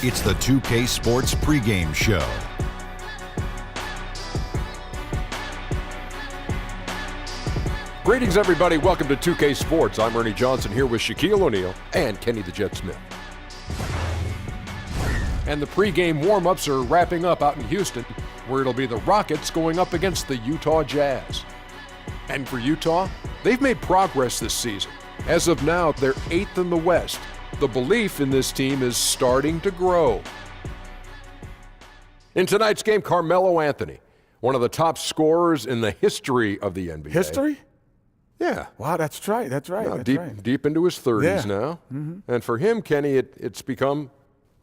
It's the 2K Sports pregame show. Greetings, everybody. Welcome to 2K Sports. I'm Ernie Johnson here with Shaquille O'Neal and Kenny the Jet Smith. And the pregame warm-ups are wrapping up out in Houston, where it'll be the Rockets going up against the Utah Jazz. And for Utah, they've made progress this season. As of now, they're 8th in the West. The belief in this team is starting to grow. In tonight's game, Carmelo Anthony, one of the top scorers in the history of the NBA. History? Yeah. Wow, that's right. Deep into his 30s now. Mm-hmm. And for him, Kenny, it's become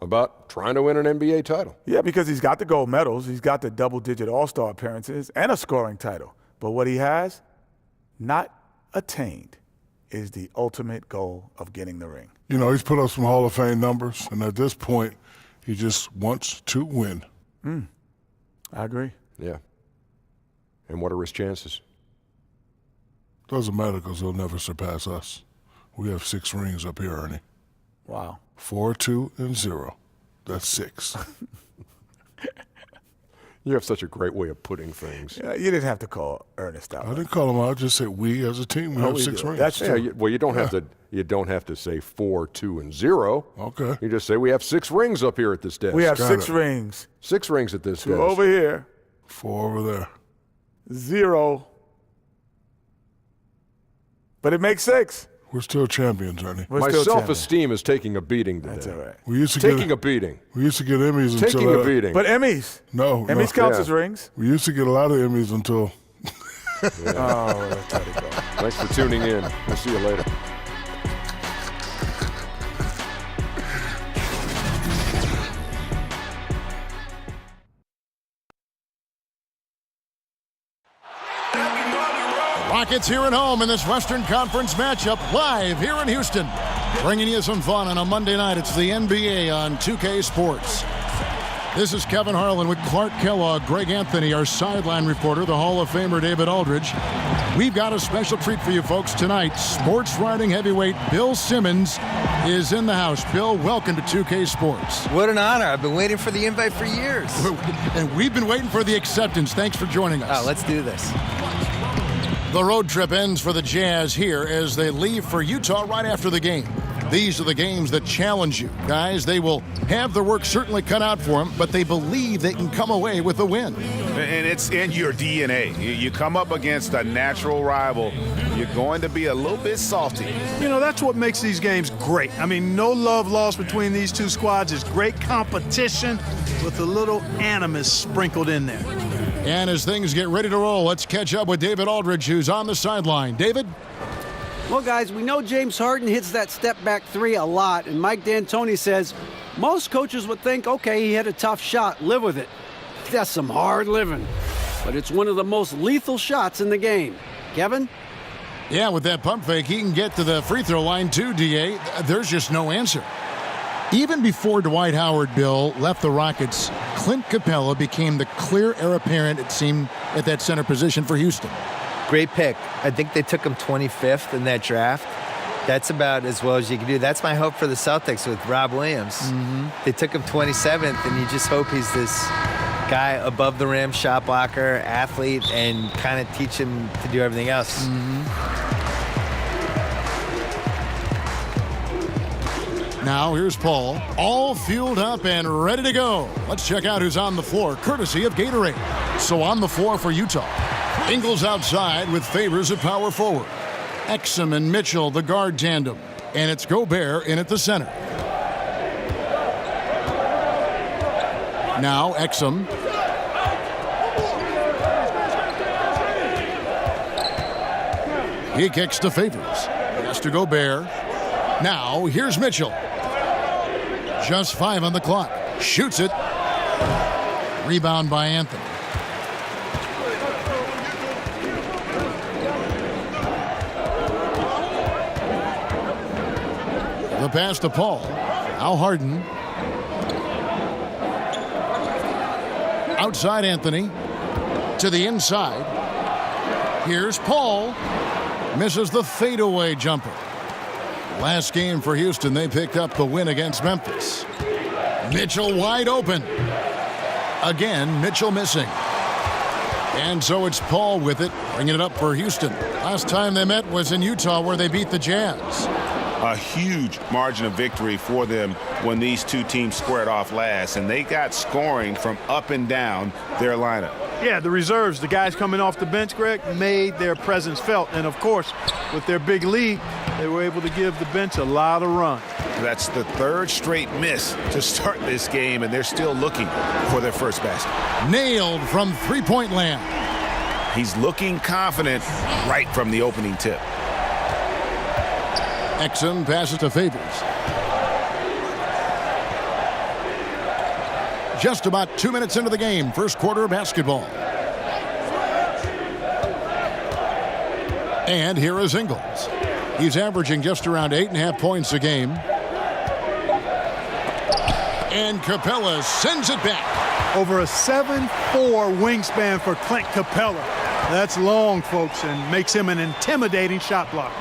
about trying to win an NBA title. Yeah, because he's got the gold medals, he's got the double-digit All-Star appearances, and a scoring title. But what he has not attained is the ultimate goal of getting the ring. You know, he's put up some Hall of Fame numbers, and at this point, he just wants to win. I agree. Yeah. And what are his chances? Doesn't matter because he'll never surpass us. We have 6 rings up here, Ernie. Wow. 4, 2, and 0. That's 6. You have such a great way of putting things. Yeah, you didn't have to call Ernest out. I didn't call him out. I just said we as a team, we have 6 rings. That's true. You don't have to. You don't have to say 4, 2, and 0. Okay. You just say we have 6 rings up here at this desk. We have Got 6 it. rings. 6 rings at this 2 desk. over here, 4 over there. 0. But it makes 6. We're still champions, Ernie. We're My still self-esteem is taking a beating today. That's all right. We used to Taking get a beating. We used to get Emmys until Taking a beating. But Emmys. No, Emmys counts Yeah. as rings. We used to get a lot of Emmys until Oh, that's how they go. Thanks for tuning in. We'll see you later. Rockets here at home in this Western Conference matchup, live here in Houston. Bringing you some fun on a Monday night. It's the NBA on 2K Sports. This is Kevin Harlan with Clark Kellogg, Greg Anthony, our sideline reporter, the Hall of Famer David Aldridge. We've got a special treat for you folks tonight. Sports writing heavyweight Bill Simmons is in the house. Bill, welcome to 2K Sports. What an honor. I've been waiting for the invite for years. And we've been waiting for the acceptance. Thanks for joining us. Let's do this. The road trip ends for the Jazz here as they leave for Utah right after the game. These are the games that challenge you, guys. They will have their work certainly cut out for them, but they believe they can come away with a win. And it's in your DNA. You come up against a natural rival, you're going to be a little bit salty. You know, that's what makes these games great. I mean, no love lost between these two squads. It's great competition with a little animus sprinkled in there. And as things get ready to roll, let's catch up with David Aldridge, who's on the sideline. David? Well, guys, we know James Harden hits that step-back 3 a lot, and Mike D'Antoni says most coaches would think, okay, he hit a tough shot, live with it. That's some hard living. But it's one of the most lethal shots in the game. Kevin? Yeah, with that pump fake, he can get to the free throw line too, D.A. There's just no answer. Even before Dwight Howard, Bill, left the Rockets, Clint Capella became the clear heir apparent, it seemed, at that center position for Houston. Great pick. I think they took him 25th in that draft. That's about as well as you can do. That's my hope for the Celtics with Rob Williams. Mm-hmm. They took him 27th, and you just hope he's this guy above the rim, shot blocker, athlete, and kind of teach him to do everything else. Mm-hmm. Now here's Paul, all fueled up and ready to go. Let's check out who's on the floor, courtesy of Gatorade. So on the floor for Utah, Ingles outside with Favors at power forward. Exum and Mitchell, the guard tandem. And it's Gobert in at the center. Now Exum. He kicks to Favors. Has to Gobert. Now here's Mitchell. Just 5 on the clock. Shoots it. Rebound by Anthony. The pass to Paul. Now Harden. Outside Anthony. To the inside. Here's Paul. Misses the fadeaway jumper. Last game for Houston, they picked up the win against Memphis. Mitchell wide open. Again, Mitchell missing. And so it's Paul with it, bringing it up for Houston. Last time they met was in Utah, where they beat the Jazz. A huge margin of victory for them when these two teams squared off last, and they got scoring from up and down their lineup. Yeah, the reserves, the guys coming off the bench, Greg, made their presence felt. And, of course, with their big lead, they were able to give the bench a lot of run. That's the third straight miss to start this game, and they're still looking for their first basket. Nailed from three-point land. He's looking confident right from the opening tip. Exum passes to Favors. Just about 2 minutes into the game, first quarter basketball. And here is Ingles. He's averaging just around 8.5 points a game. And Capella sends it back. Over a 7'4" wingspan for Clint Capella. That's long, folks, and makes him an intimidating shot blocker.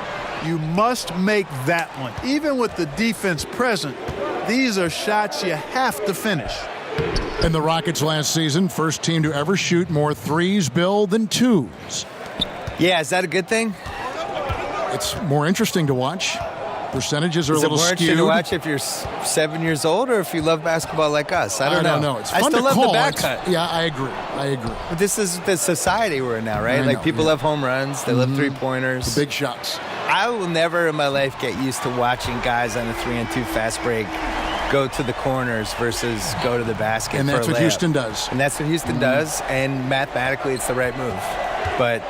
You must make that one. Even with the defense present, these are shots you have to finish. And the Rockets last season, first team to ever shoot more threes, Bill, than twos. Yeah, is that a good thing? It's more interesting to watch. Percentages are a little skewed. Is it more interesting to watch if you're 7 years old or if you love basketball like us? I don't know. It's fun I still to love call. the back cut. Yeah, I agree. But this is the society we're in now, right? Like people love home runs. They love three-pointers. The big shots. I will never in my life get used to watching guys on a 3-on-2 fast break go to the corners versus go to the basket. And that's for a what layup. Houston does. And that's what Houston does. And mathematically, it's the right move. But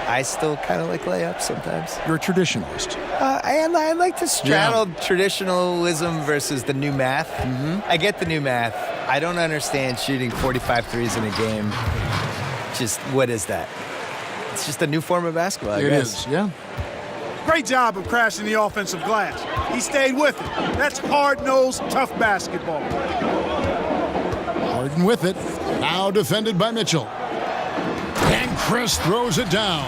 I still kind of like layups sometimes. You're a traditionalist. I like to straddle traditionalism versus the new math. I get the new math. I don't understand shooting 45 threes in a game. Just, what is that? It's just a new form of basketball, I guess. It is, yeah. Great job of crashing the offensive glass. He stayed with it. That's hard-nosed, tough basketball. Harden with it. Now defended by Mitchell. And Chris throws it down.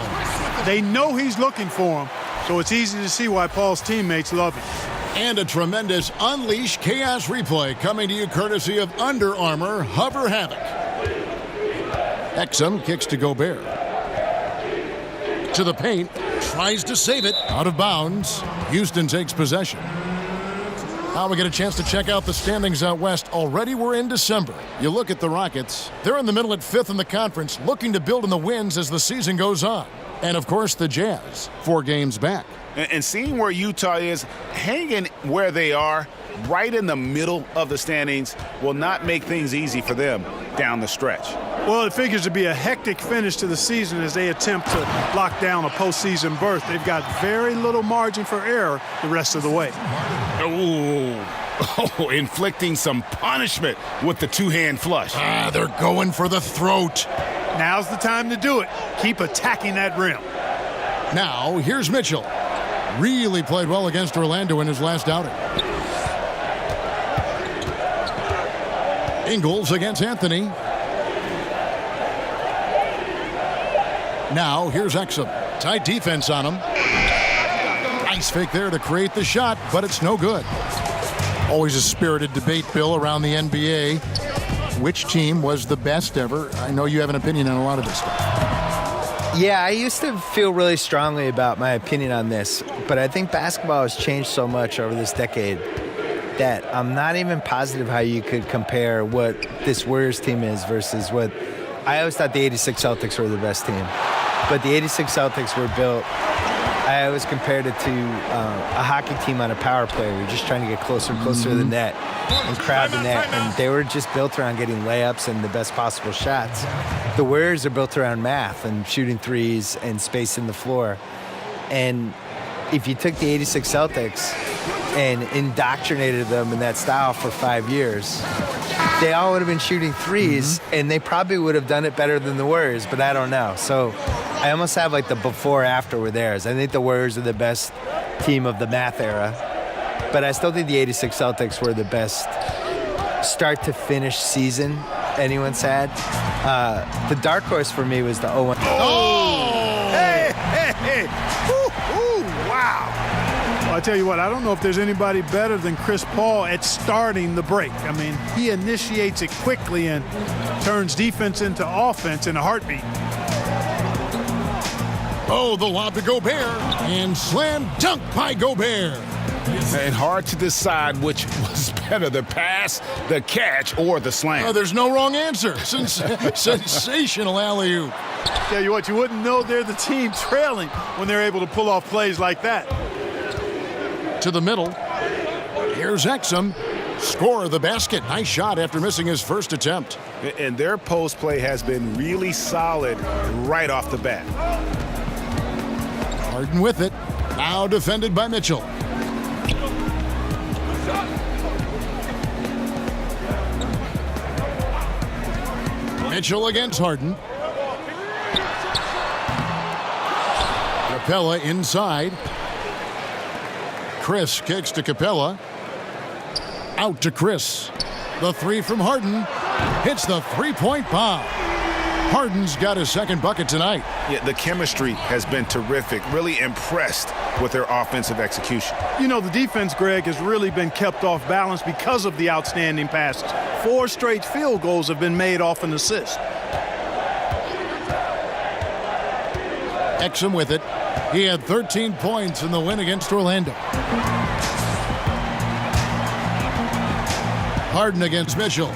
They know he's looking for him, so it's easy to see why Paul's teammates love him. And a tremendous Unleash Chaos replay coming to you courtesy of Under Armour Hover Havoc. Exum kicks to Gobert. To the paint. Tries to save it. Out of bounds. Houston takes possession. Now we get a chance to check out the standings out west. Already we're in December. You look at the Rockets. They're in the middle at 5th in the conference, looking to build in the wins as the season goes on. And, of course, the Jazz, 4 games back. And seeing where Utah is, hanging where they are, right in the middle of the standings, will not make things easy for them down the stretch. Well, it figures to be a hectic finish to the season as they attempt to lock down a postseason berth. They've got very little margin for error the rest of the way. Oh, inflicting some punishment with the two-hand flush. They're going for the throat. Now's the time to do it. Keep attacking that rim. Now, here's Mitchell. Really played well against Orlando in his last outing. Ingles against Anthony. Now, here's Exum. Tight defense on him. Nice fake there to create the shot, but it's no good. Always a spirited debate, Bill, around the NBA. Which team was the best ever? I know you have an opinion on a lot of this stuff. Yeah, I used to feel really strongly about my opinion on this, but I think basketball has changed so much over this decade that I'm not even positive how you could compare what this Warriors team is versus what... I always thought the 86 Celtics were the best team, but the 86 Celtics were built... I always compared it to a hockey team on a power play. We're just trying to get closer and closer to the net and crowd the net. And they were just built around getting layups and the best possible shots. The Warriors are built around math and shooting threes and spacing the floor. And if you took the 86 Celtics and indoctrinated them in that style for 5 years, they all would have been shooting threes, and they probably would have done it better than the Warriors, but I don't know. So I almost have like the before-after with theirs. I think the Warriors are the best team of the math era, but I still think the 86 Celtics were the best start-to-finish season anyone's had. The dark horse for me was the 0-1. Oh! Hey! Woo! Wow! I tell you what, I don't know if there's anybody better than Chris Paul at starting the break. I mean, he initiates it quickly and turns defense into offense in a heartbeat. Oh, the lob to Gobert, and slam dunk by Gobert. And hard to decide which was better, the pass, the catch, or the slam. Oh, there's no wrong answer. Sensational alley-oop. Tell you what, you wouldn't know they're the team trailing when they're able to pull off plays like that. To the middle. Here's Exum. Score the basket. Nice shot after missing his first attempt. And their post play has been really solid right off the bat. Harden with it. Now defended by Mitchell. Mitchell against Harden. Capella inside. Chris kicks to Capella. Out to Chris. The three from Harden. Hits the three-point bomb. Harden's got his second bucket tonight. Yeah, the chemistry has been terrific. Really impressed with their offensive execution. You know, the defense, Greg, has really been kept off balance because of the outstanding passes. 4 straight field goals have been made off an assist. Exum with it. He had 13 points in the win against Orlando. Harden against Mitchell.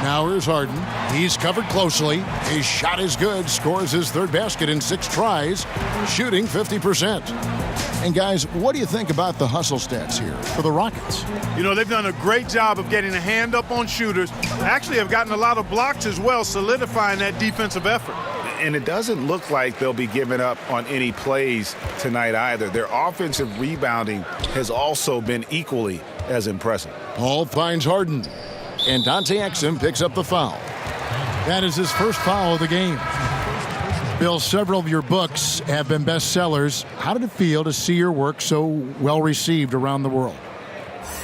Now here's Harden. He's covered closely. His shot is good. Scores his third basket in 6 tries. Shooting 50%. And guys, what do you think about the hustle stats here for the Rockets? You know, they've done a great job of getting a hand up on shooters. Actually have gotten a lot of blocks as well, solidifying that defensive effort. And it doesn't look like they'll be giving up on any plays tonight either. Their offensive rebounding has also been equally as impressive. Paul finds Harden. And Dante Exum picks up the foul. That is his first foul of the game. Bill, several of your books have been bestsellers. How did it feel to see your work so well received around the world?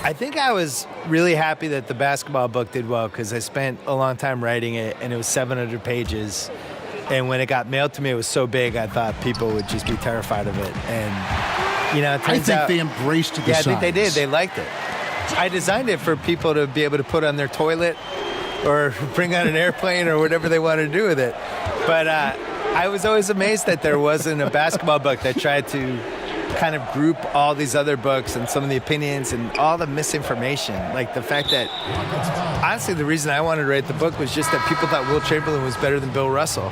I think I was really happy that the basketball book did well because I spent a long time writing it, and it was 700 pages. And when it got mailed to me, it was so big, I thought people would just be terrified of it. And, you know, it turns out, they embraced the Yeah, size. I think they did. They liked it. I designed it for people to be able to put on their toilet or bring on an airplane or whatever they want to do with it. But I was always amazed that there wasn't a basketball book that tried to kind of group all these other books and some of the opinions and all the misinformation. Like the fact that, honestly, the reason I wanted to write the book was just that people thought Will Chamberlain was better than Bill Russell.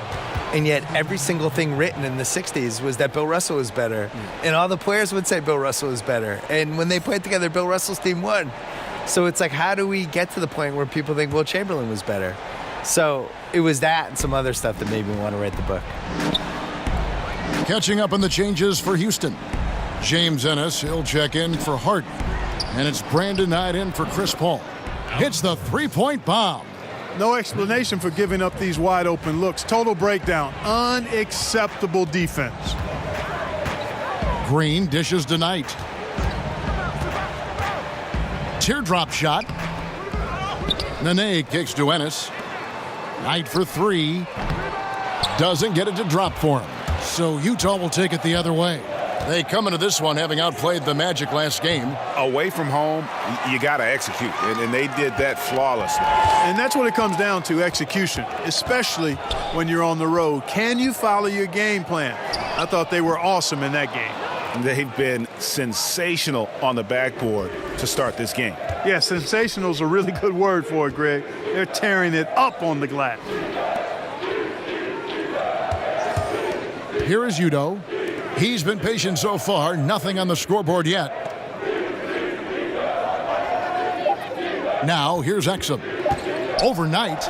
And yet every single thing written in the 60s was that Bill Russell was better. And all the players would say Bill Russell was better. And when they played together, Bill Russell's team won. So it's like, how do we get to the point where people think Will Chamberlain was better? So it was that and some other stuff that made me want to write the book. Catching up on the changes for Houston. James Ennis, he'll check in for Harden. And it's Brandon Knight in for Chris Paul. Hits the three-point bomb. No explanation for giving up these wide open looks. Total breakdown. Unacceptable defense. Green dishes to Knight. Teardrop shot. Nene kicks to Ennis. Knight for 3. Doesn't get it to drop for him. So Utah will take it the other way. They come into this one having outplayed the Magic last game. Away from home, you got to execute, and they did that flawlessly. And that's what it comes down to, execution, especially when you're on the road. Can you follow your game plan? I thought they were awesome in that game. They've been sensational on the backboard to start this game. Yeah, sensational is a really good word for it, Greg. They're tearing it up on the glass. Here is Udo. He's been patient so far, nothing on the scoreboard yet. Now, here's Exum. Overnight,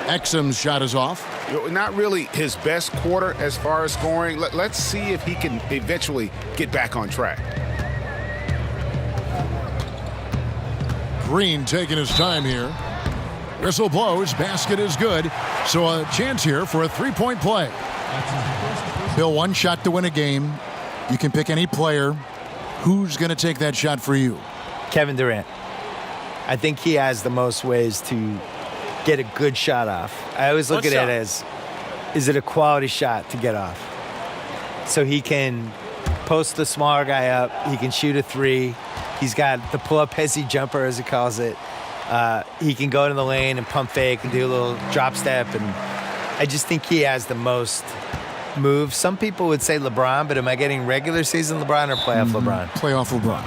Exum's shot is off. Not really his best quarter as far as scoring. Let's see if he can eventually get back on track. Green taking his time here. Whistle blows, basket is good. So a chance here for a three-point play. Bill, one shot to win a game. You can pick any player. Who's going to take that shot for you? Kevin Durant. I think he has the most ways to get a good shot off. I always look at it as, is it a quality shot to get off? So he can post the smaller guy up. He can shoot a three. He's got the pull-up hezzy jumper, as he calls it. He can go to the lane and pump fake and do a little drop step. And I just think he has the most moves. Some people would say LeBron, but am I getting regular season LeBron or playoff LeBron? Playoff LeBron.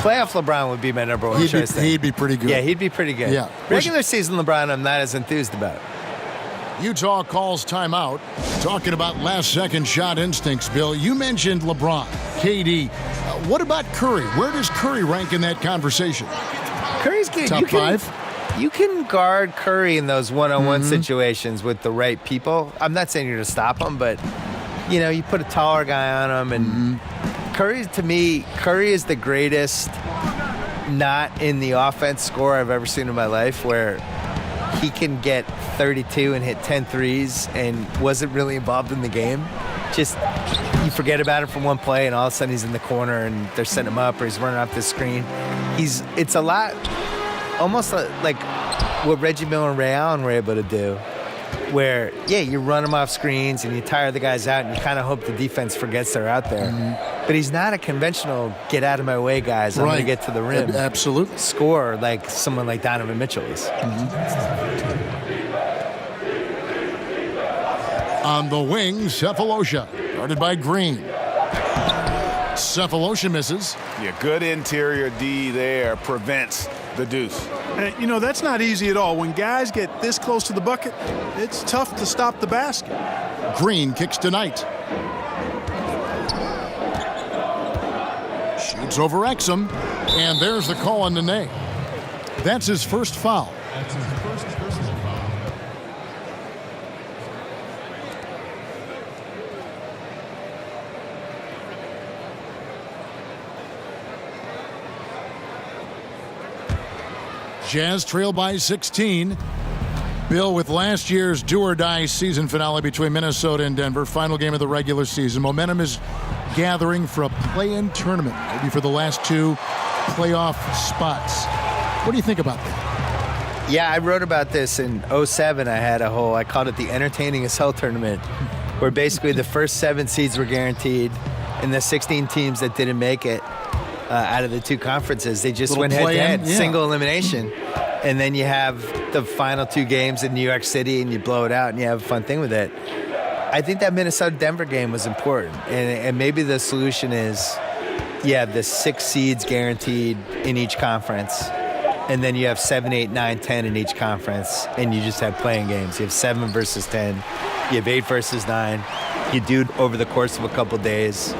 Playoff LeBron would be my number one choice. He'd be pretty good. Yeah, he'd be pretty good. Yeah. Regular season LeBron, I'm not as enthused about. Utah calls timeout. Talking about last-second shot instincts, Bill, you mentioned LeBron, KD. What about Curry? Where does Curry rank in that conversation? Curry's good. Top five? You can guard Curry in those one-on-one situations with the right people. I'm not saying you're going to stop him, but, you put a taller guy on him. And Curry, to me, Curry is the greatest not in the offense scorer I've ever seen in my life, where he can get 32 and hit 10 threes and wasn't really involved in the game. Just, you forget about him from one play, and all of a sudden he's in the corner and they're setting him up, or he's running off the screen. It's a lot, almost like what Reggie Miller and Ray Allen were able to do, where, you run them off screens and you tire the guys out and you kind of hope the defense forgets they're out there. But he's not a conventional get out of my way, guys. I'm going to get to the rim. Absolutely. Score like someone like Donovan Mitchell is. On the wing, Cephalosha, guarded by Green. Cephalosha misses. Yeah, good interior D there prevents the deuce. That's not easy at all. When guys get this close to the bucket, it's tough to stop the basket. Green kicks to Knight. Shoots over Exum, and there's the call on Nene. That's his first foul. Jazz trail by 16. Bill, with last year's do-or-die season finale between Minnesota and Denver, final game of the regular season, momentum is gathering for a play-in tournament, maybe for the last two playoff spots. What do you think about that? Yeah, I wrote about this in 2007. I called it the entertaining as hell tournament, where basically the first 7 seeds were guaranteed, and the 16 teams that didn't make it out of the 2 conferences, they just went head-to-head, single elimination. And then you have the final 2 games in New York City, and you blow it out, and you have a fun thing with it. I think that Minnesota-Denver game was important, and maybe the solution is you have the 6 seeds guaranteed in each conference, and then you have 7, 8, 9, 10 in each conference, and you just have playing games. You have 7 versus 10. You have 8 versus 9. You do it over the course of a couple days.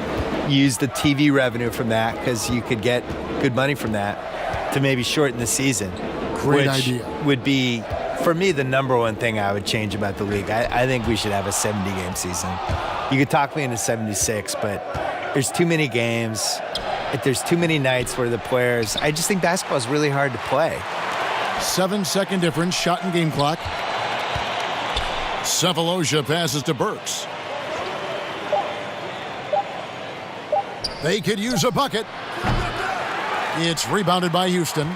You use the TV revenue from that, because you could get good money from that, to maybe shorten the season. Great which idea. Would be, for me, the number one thing I would change about the league. I think we should have a 70-game season. You could talk me into 76, but there's too many games. There's too many nights where the players... I just think basketball is really hard to play. 7-second difference, shot and game clock. Cephalosha passes to Burks. They could use a bucket. It's rebounded by Houston.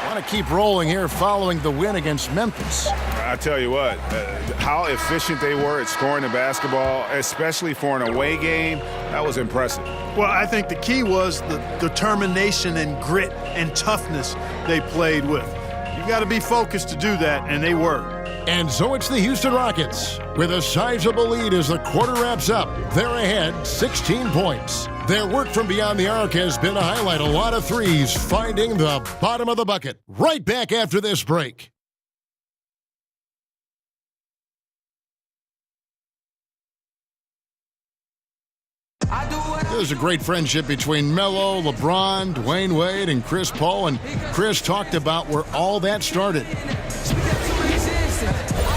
Want to keep rolling here following the win against Memphis. I tell you what, how efficient they were at scoring the basketball, especially for an away game, that was impressive. Well, I think the key was the determination and grit and toughness they played with. You've got to be focused to do that, and they were. And so it's the Houston Rockets with a sizable lead as the quarter wraps up. They're ahead 16 points. Their work from beyond the arc has been a highlight. A lot of threes finding the bottom of the bucket. Right back after this break. There's a great friendship between Melo, LeBron, Dwayne Wade, and Chris Paul. And Chris talked about where all that started.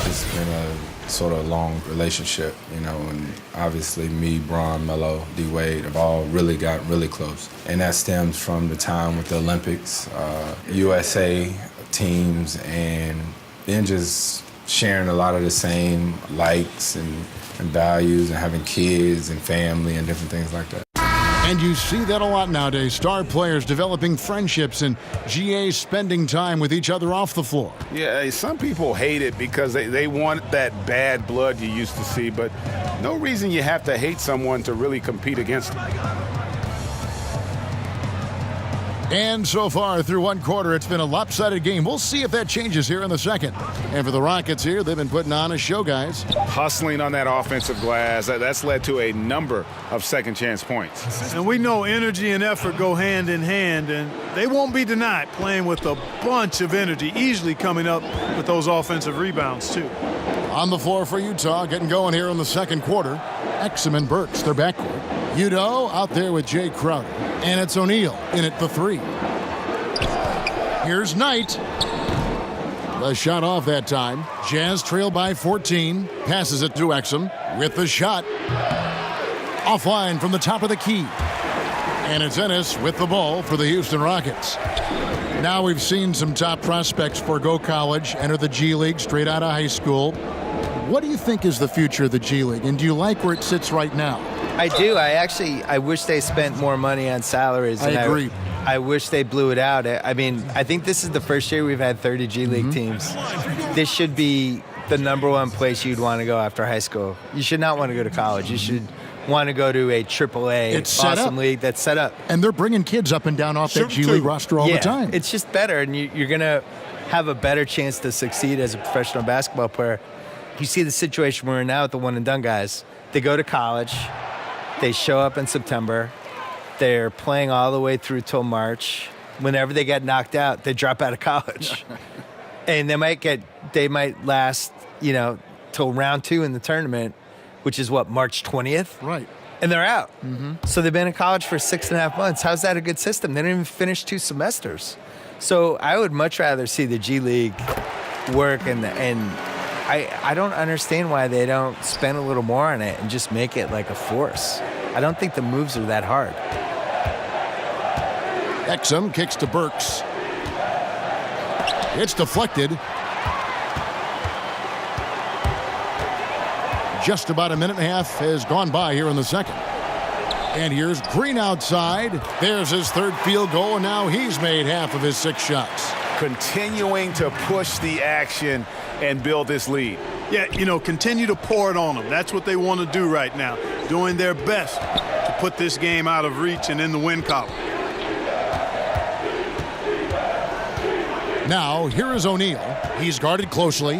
It's been a sort of long relationship, and obviously me, Bron, Melo, D-Wade have all really got really close. And that stems from the time with the Olympics, USA teams, and then just sharing a lot of the same likes and values and having kids and family and different things like that. And you see that a lot nowadays. Star players developing friendships and GAs spending time with each other off the floor. Yeah, some people hate it because they want that bad blood you used to see, but No reason you have to hate someone to really compete against them. And so far through one quarter, it's been a lopsided game. We'll see if that changes here in the second. And for the Rockets here, they've been putting on a show, guys. Hustling on that offensive glass, that's led to a number of second chance points. And we know energy and effort go hand in hand, and they won't be denied playing with a bunch of energy, easily coming up with those offensive rebounds, too. On the floor for Utah, getting going here in the second quarter. Exum and Burks, their backcourt. Udo out there with Jay Crowder. And it's O'Neal in at the 3. Here's Knight. The shot off that time. Jazz trail by 14. Passes it to Exum with the shot. Offline from the top of the key. And it's Ennis with the ball for the Houston Rockets. Now we've seen some top prospects forgo college, enter the G League straight out of high school. What do you think is the future of the G League, and do you like where it sits right now? I do. I wish they spent more money on salaries. I agree. I wish they blew it out. I mean, I think this is the first year we've had 30 G League teams. This should be the number one place you'd want to go after high school. You should not want to go to college. You should want to go to a AAA awesome league that's set up. And they're bringing kids up and down off that G League roster all the time. It's just better, and you're going to have a better chance to succeed as a professional basketball player. You see the situation we're in now with the one-and-done guys. They go to college. They show up in September. They're playing all the way through till March. Whenever they get knocked out, they drop out of college. And they might last, till round 2 in the tournament, which is March 20th? Right. And they're out. So they've been in college for 6.5 months. How's that a good system? They didn't even finish 2 semesters. So I would much rather see the G League work, and I don't understand why they don't spend a little more on it and just make it like a force. I don't think the moves are that hard. Exum kicks to Burks. It's deflected. Just about a minute and a half has gone by here in the second. And here's Green outside. There's his third field goal, and now he's made half of his 6 shots. Continuing to push the action and build this lead. Yeah, continue to pour it on them. That's what they want to do right now, doing their best to put this game out of reach and in the win column. Now, here is O'Neal. He's guarded closely.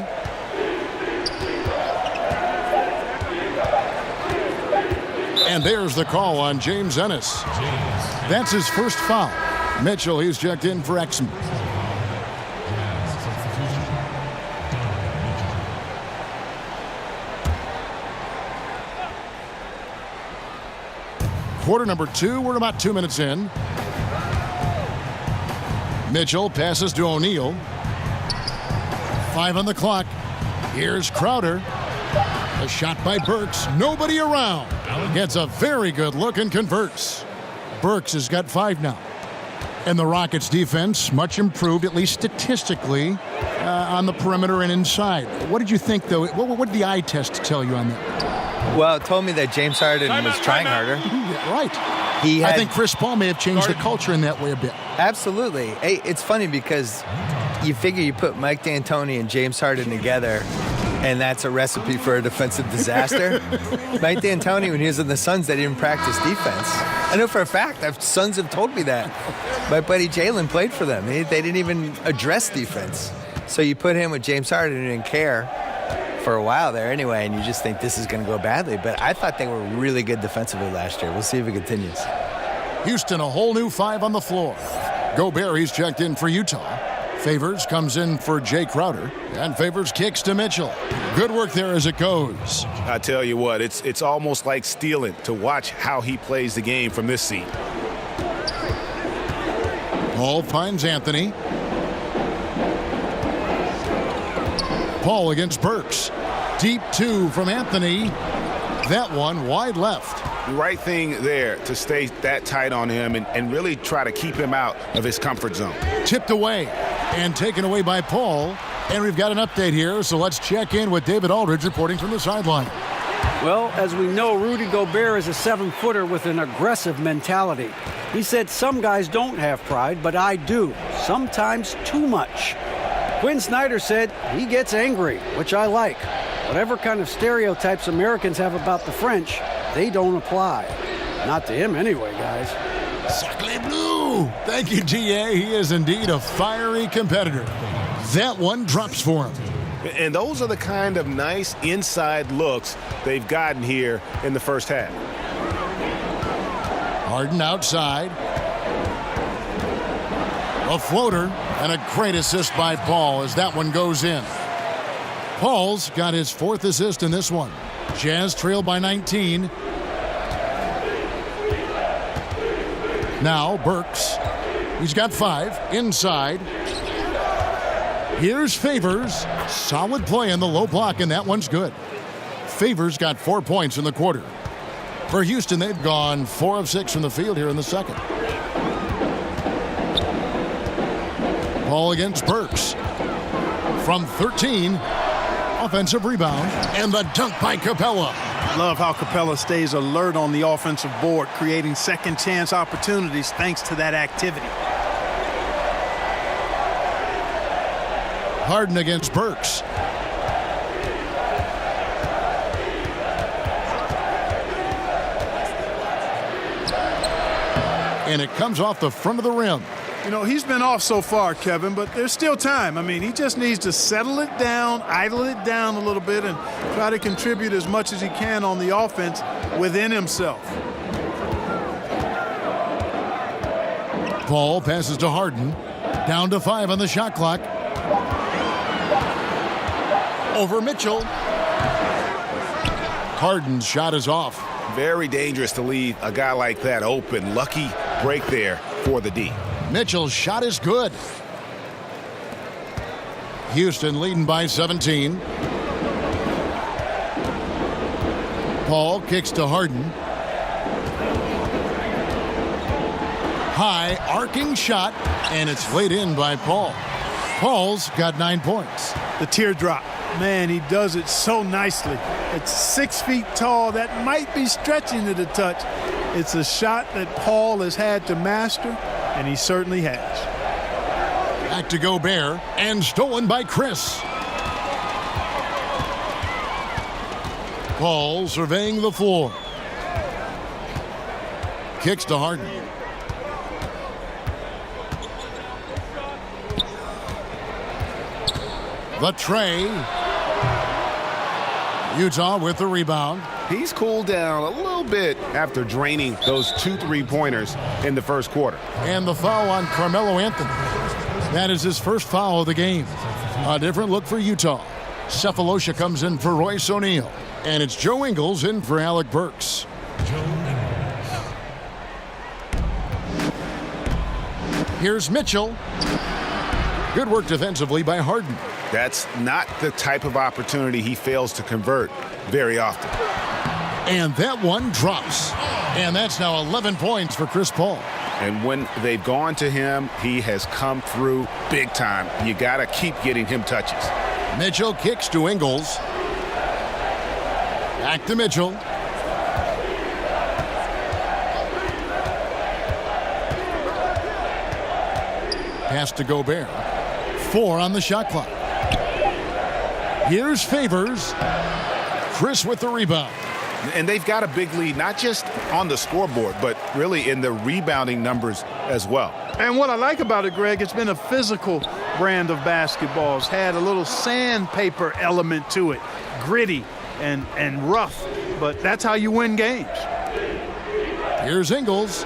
And there's the call on James Ennis. That's his first foul. Mitchell, he's checked in for Exum. Quarter number 2, we're about 2 minutes in. Mitchell passes to O'Neal. 5 on the clock. Here's Crowder. A shot by Burks. Nobody around. Gets a very good look and converts. Burks has got 5 now. And the Rockets defense, much improved, at least statistically, on the perimeter and inside. What did you think, though? What did the eye test tell you on that? Well, it told me that James Harden was trying harder. Right. I think Chris Paul may have changed the culture in that way a bit. Absolutely. Hey, it's funny because you figure you put Mike D'Antoni and James Harden together, and that's a recipe for a defensive disaster. Mike D'Antoni, when he was in the Suns, they didn't practice defense. I know for a fact. Suns have told me that. My buddy Jalen played for them. They didn't even address defense. So you put him with James Harden and didn't care for a while there anyway, and you just think this is going to go badly. But I thought they were really good defensively last year. We'll see if it continues. Houston, a whole new 5 on the floor. Gobert, he's checked in for Utah. Favors comes in for Jay Crowder, and Favors kicks to Mitchell. Good work there as it goes. I tell you what, it's almost like stealing to watch how he plays the game from this seat. Paul finds Anthony. Paul against Burks. Deep 2 from Anthony. That one wide left. Right thing there to stay that tight on him and really try to keep him out of his comfort zone. Tipped away and taken away by Paul. And we've got an update here, so let's check in with David Aldridge reporting from the sideline. Well, as we know, Rudy Gobert is a 7-footer with an aggressive mentality. He said some guys don't have pride, but I do. Sometimes too much. Quinn Snyder said he gets angry, which I like. Whatever kind of stereotypes Americans have about the French, they don't apply. Not to him anyway, guys. Sacre bleu! Thank you, G.A. He is indeed a fiery competitor. That one drops for him. And those are the kind of nice inside looks they've gotten here in the first half. Harden outside. A floater and a great assist by Paul as that one goes in. Paul's got his 4th assist in this one. Jazz trail by 19. Now Burks. He's got 5 inside. Here's Favors. Solid play in the low block, and that one's good. Favors got 4 points in the quarter. For Houston, they've gone 4 of 6 from the field here in the second. Paul against Burks. From 13, offensive rebound, and the dunk by Capella. Love how Capella stays alert on the offensive board, creating second chance opportunities thanks to that activity. Harden against Burks. And it comes off the front of the rim. You know, he's been off so far, Kevin, but there's still time. I mean, he just needs to settle it down, idle it down a little bit, and try to contribute as much as he can on the offense within himself. Paul passes to Harden. Down to 5 on the shot clock. Over Mitchell. Harden's shot is off. Very dangerous to leave a guy like that open. Lucky break there for the D. Mitchell's shot is good. Houston leading by 17. Paul kicks to Harden. High arcing shot, and it's laid in by Paul. Paul's got 9 points. The teardrop. Man, he does it so nicely. It's 6 feet tall. That might be stretching it a touch. It's a shot that Paul has had to master, and he certainly has. Back to Gobert, and stolen by Chris. Paul surveying the floor. Kicks to Harden. The tray. Utah with the rebound. He's cooled down a little bit after draining those 2 3-pointers in the first quarter. And the foul on Carmelo Anthony. That is his first foul of the game. A different look for Utah. Cephalosha comes in for Royce O'Neal. And it's Joe Ingles in for Alec Burks. Here's Mitchell. Good work defensively by Harden. That's not the type of opportunity he fails to convert very often. And that one drops. And that's now 11 points for Chris Paul. And when they've gone to him, he has come through big time. You got to keep getting him touches. Mitchell kicks to Ingles. Back to Mitchell. Pass to Gobert. 4 on the shot clock. Here's Favors. Chris with the rebound. And they've got a big lead, not just on the scoreboard, but really in the rebounding numbers as well. And what I like about it, Greg, it's been a physical brand of basketball. It's had a little sandpaper element to it, gritty and rough, but that's how you win games. Here's Ingles.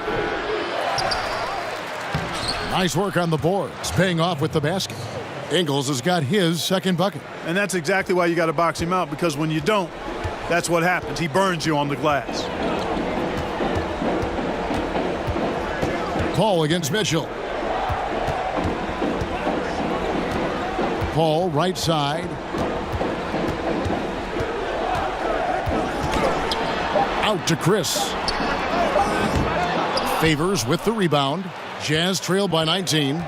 Nice work on the boards, paying off with the basket. Ingles has got his second bucket. And that's exactly why you got to box him out, because when you don't, that's what happens. He burns you on the glass. Paul against Mitchell. Paul right side. Out to Chris. Favors with the rebound. Jazz trail by 19.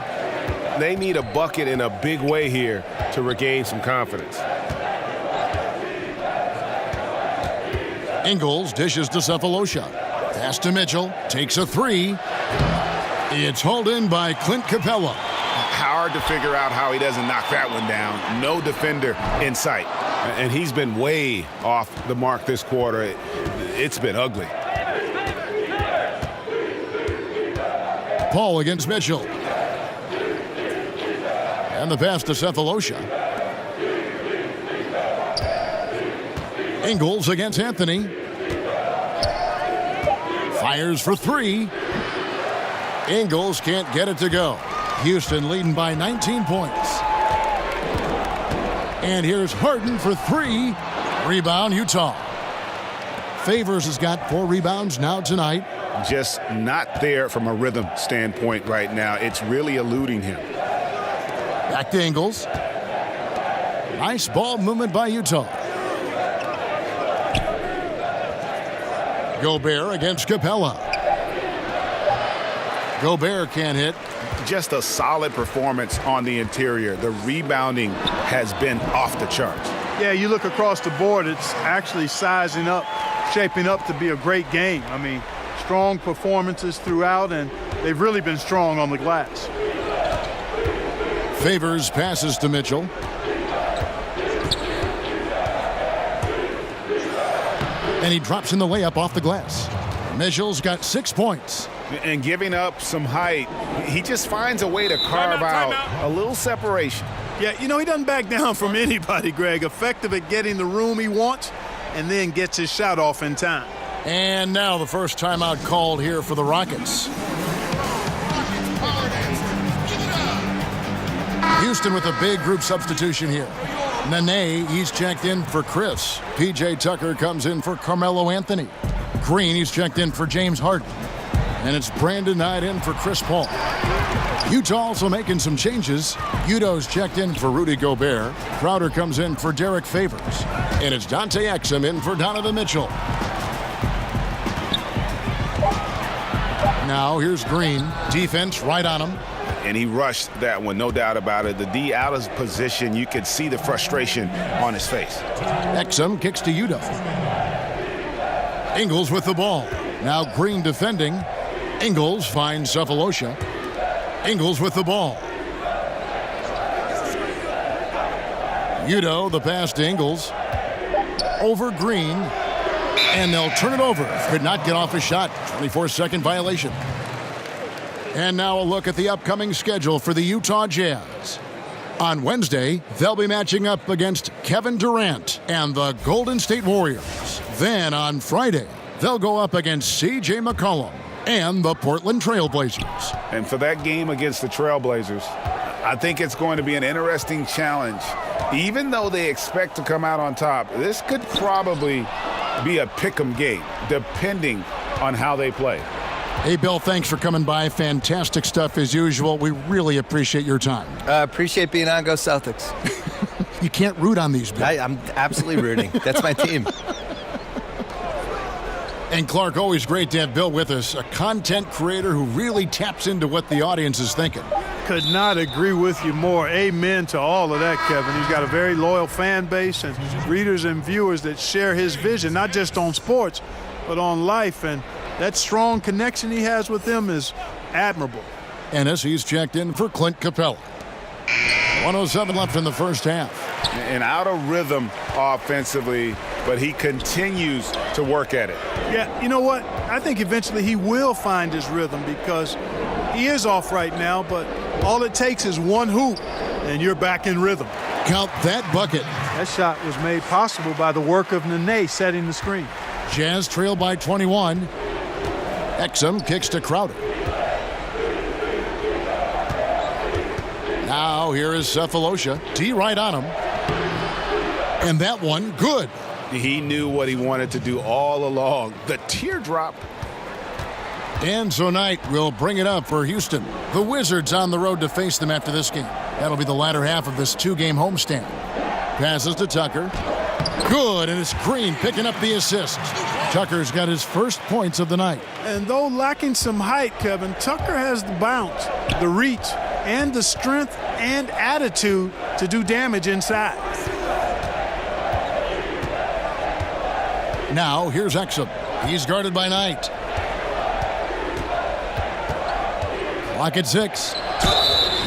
They need a bucket in a big way here to regain some confidence. Ingles dishes to Cephalosha. Pass to Mitchell. Takes a 3. It's hauled in by Clint Capella. Hard to figure out how he doesn't knock that one down. No defender in sight. And he's been way off the mark this quarter. It's been ugly. Paul against Mitchell. And the pass to Cephalosha. Ingles against Anthony. Fires for three. Ingles can't get it to go. Houston leading by 19 points. And here's Harden for three. Rebound, Utah. Favors has got 4 rebounds now tonight. Just not there from a rhythm standpoint right now. It's really eluding him. Back to Ingles. Nice ball movement by Utah. Gobert against Capella. Gobert can't hit. Just a solid performance on the interior. The rebounding has been off the charts. Yeah, you look across the board, it's actually sizing up, shaping up to be a great game. I mean, strong performances throughout, and they've really been strong on the glass. Favors passes to Mitchell. And he drops in the layup off the glass. Mitchell's got 6 points. And giving up some height, he just finds a way to carve out a little separation. Yeah, you know, he doesn't back down from anybody, Greg. Effective at getting the room he wants, and then gets his shot off in time. And now the first timeout called here for the Rockets. Houston with a big group substitution here. Nene, he's checked in for Chris. P.J. Tucker comes in for Carmelo Anthony. Green, he's checked in for James Harden. And it's Brandon Knight in for Chris Paul. Utah also making some changes. Udo's checked in for Rudy Gobert. Crowder comes in for Derek Favors. And it's Dante Exum in for Donovan Mitchell. Now here's Green. Defense right on him. And he rushed that one, no doubt about it. The D out of position, you could see the frustration on his face. Exum kicks to Udo. Ingles with the ball. Now Green defending. Ingles finds Cephalosha. Ingles with the ball. Udo, the pass to Ingles. Over Green. And they'll turn it over. Could not get off a shot. 24-second violation. And now a look at the upcoming schedule for the Utah Jazz. On Wednesday, they'll be matching up against Kevin Durant and the Golden State Warriors. Then on Friday, they'll go up against C.J. McCollum and the Portland Trailblazers. And for that game against the Trailblazers, I think it's going to be an interesting challenge. Even though they expect to come out on top, this could probably be a pick'em game, depending on how they play. Hey, Bill, thanks for coming by. Fantastic stuff as usual. We really appreciate your time. Appreciate being on. Go Celtics. You can't root on these, Bill. I'm absolutely rooting. That's my team. And Clark, always great to have Bill with us, a content creator who really taps into what the audience is thinking. Could not agree with you more. Amen to all of that, Kevin. He's got a very loyal fan base and readers and viewers that share his vision, not just on sports, but on life. And that strong connection he has with them is admirable. Ennis, he's checked in for Clint Capella. 1:07 left in the first half. And out of rhythm offensively, but he continues to work at it. Yeah, you know what? I think eventually he will find his rhythm because he is off right now, but all it takes is one hoop, and you're back in rhythm. Count that bucket. That shot was made possible by the work of Nene setting the screen. Jazz trail by 21. Exum kicks to Crowder. Now here is Cephalosha. D right on him. And that one, good. He knew what he wanted to do all along. The teardrop. And so Knight will bring it up for Houston. The Wizards on the road to face them after this game. That'll be the latter half of this two-game homestand. Passes to Tucker. Good, and it's Green picking up the assist. Tucker's got his first points of the night. And though lacking some height, Kevin, Tucker has the bounce, the reach, and the strength and attitude to do damage inside. Now here's Exum. He's guarded by Knight. Clock at 6.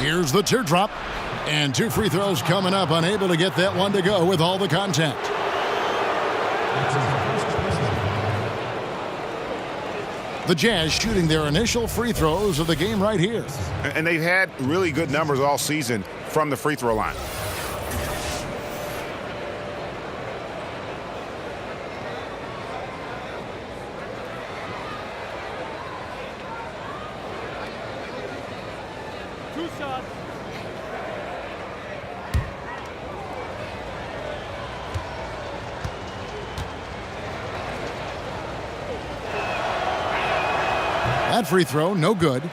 Here's the teardrop. And 2 free throws coming up, unable to get that one to go with all the contact. The Jazz shooting their initial free throws of the game right here. And they've had really good numbers all season from the free throw line. That free throw, no good.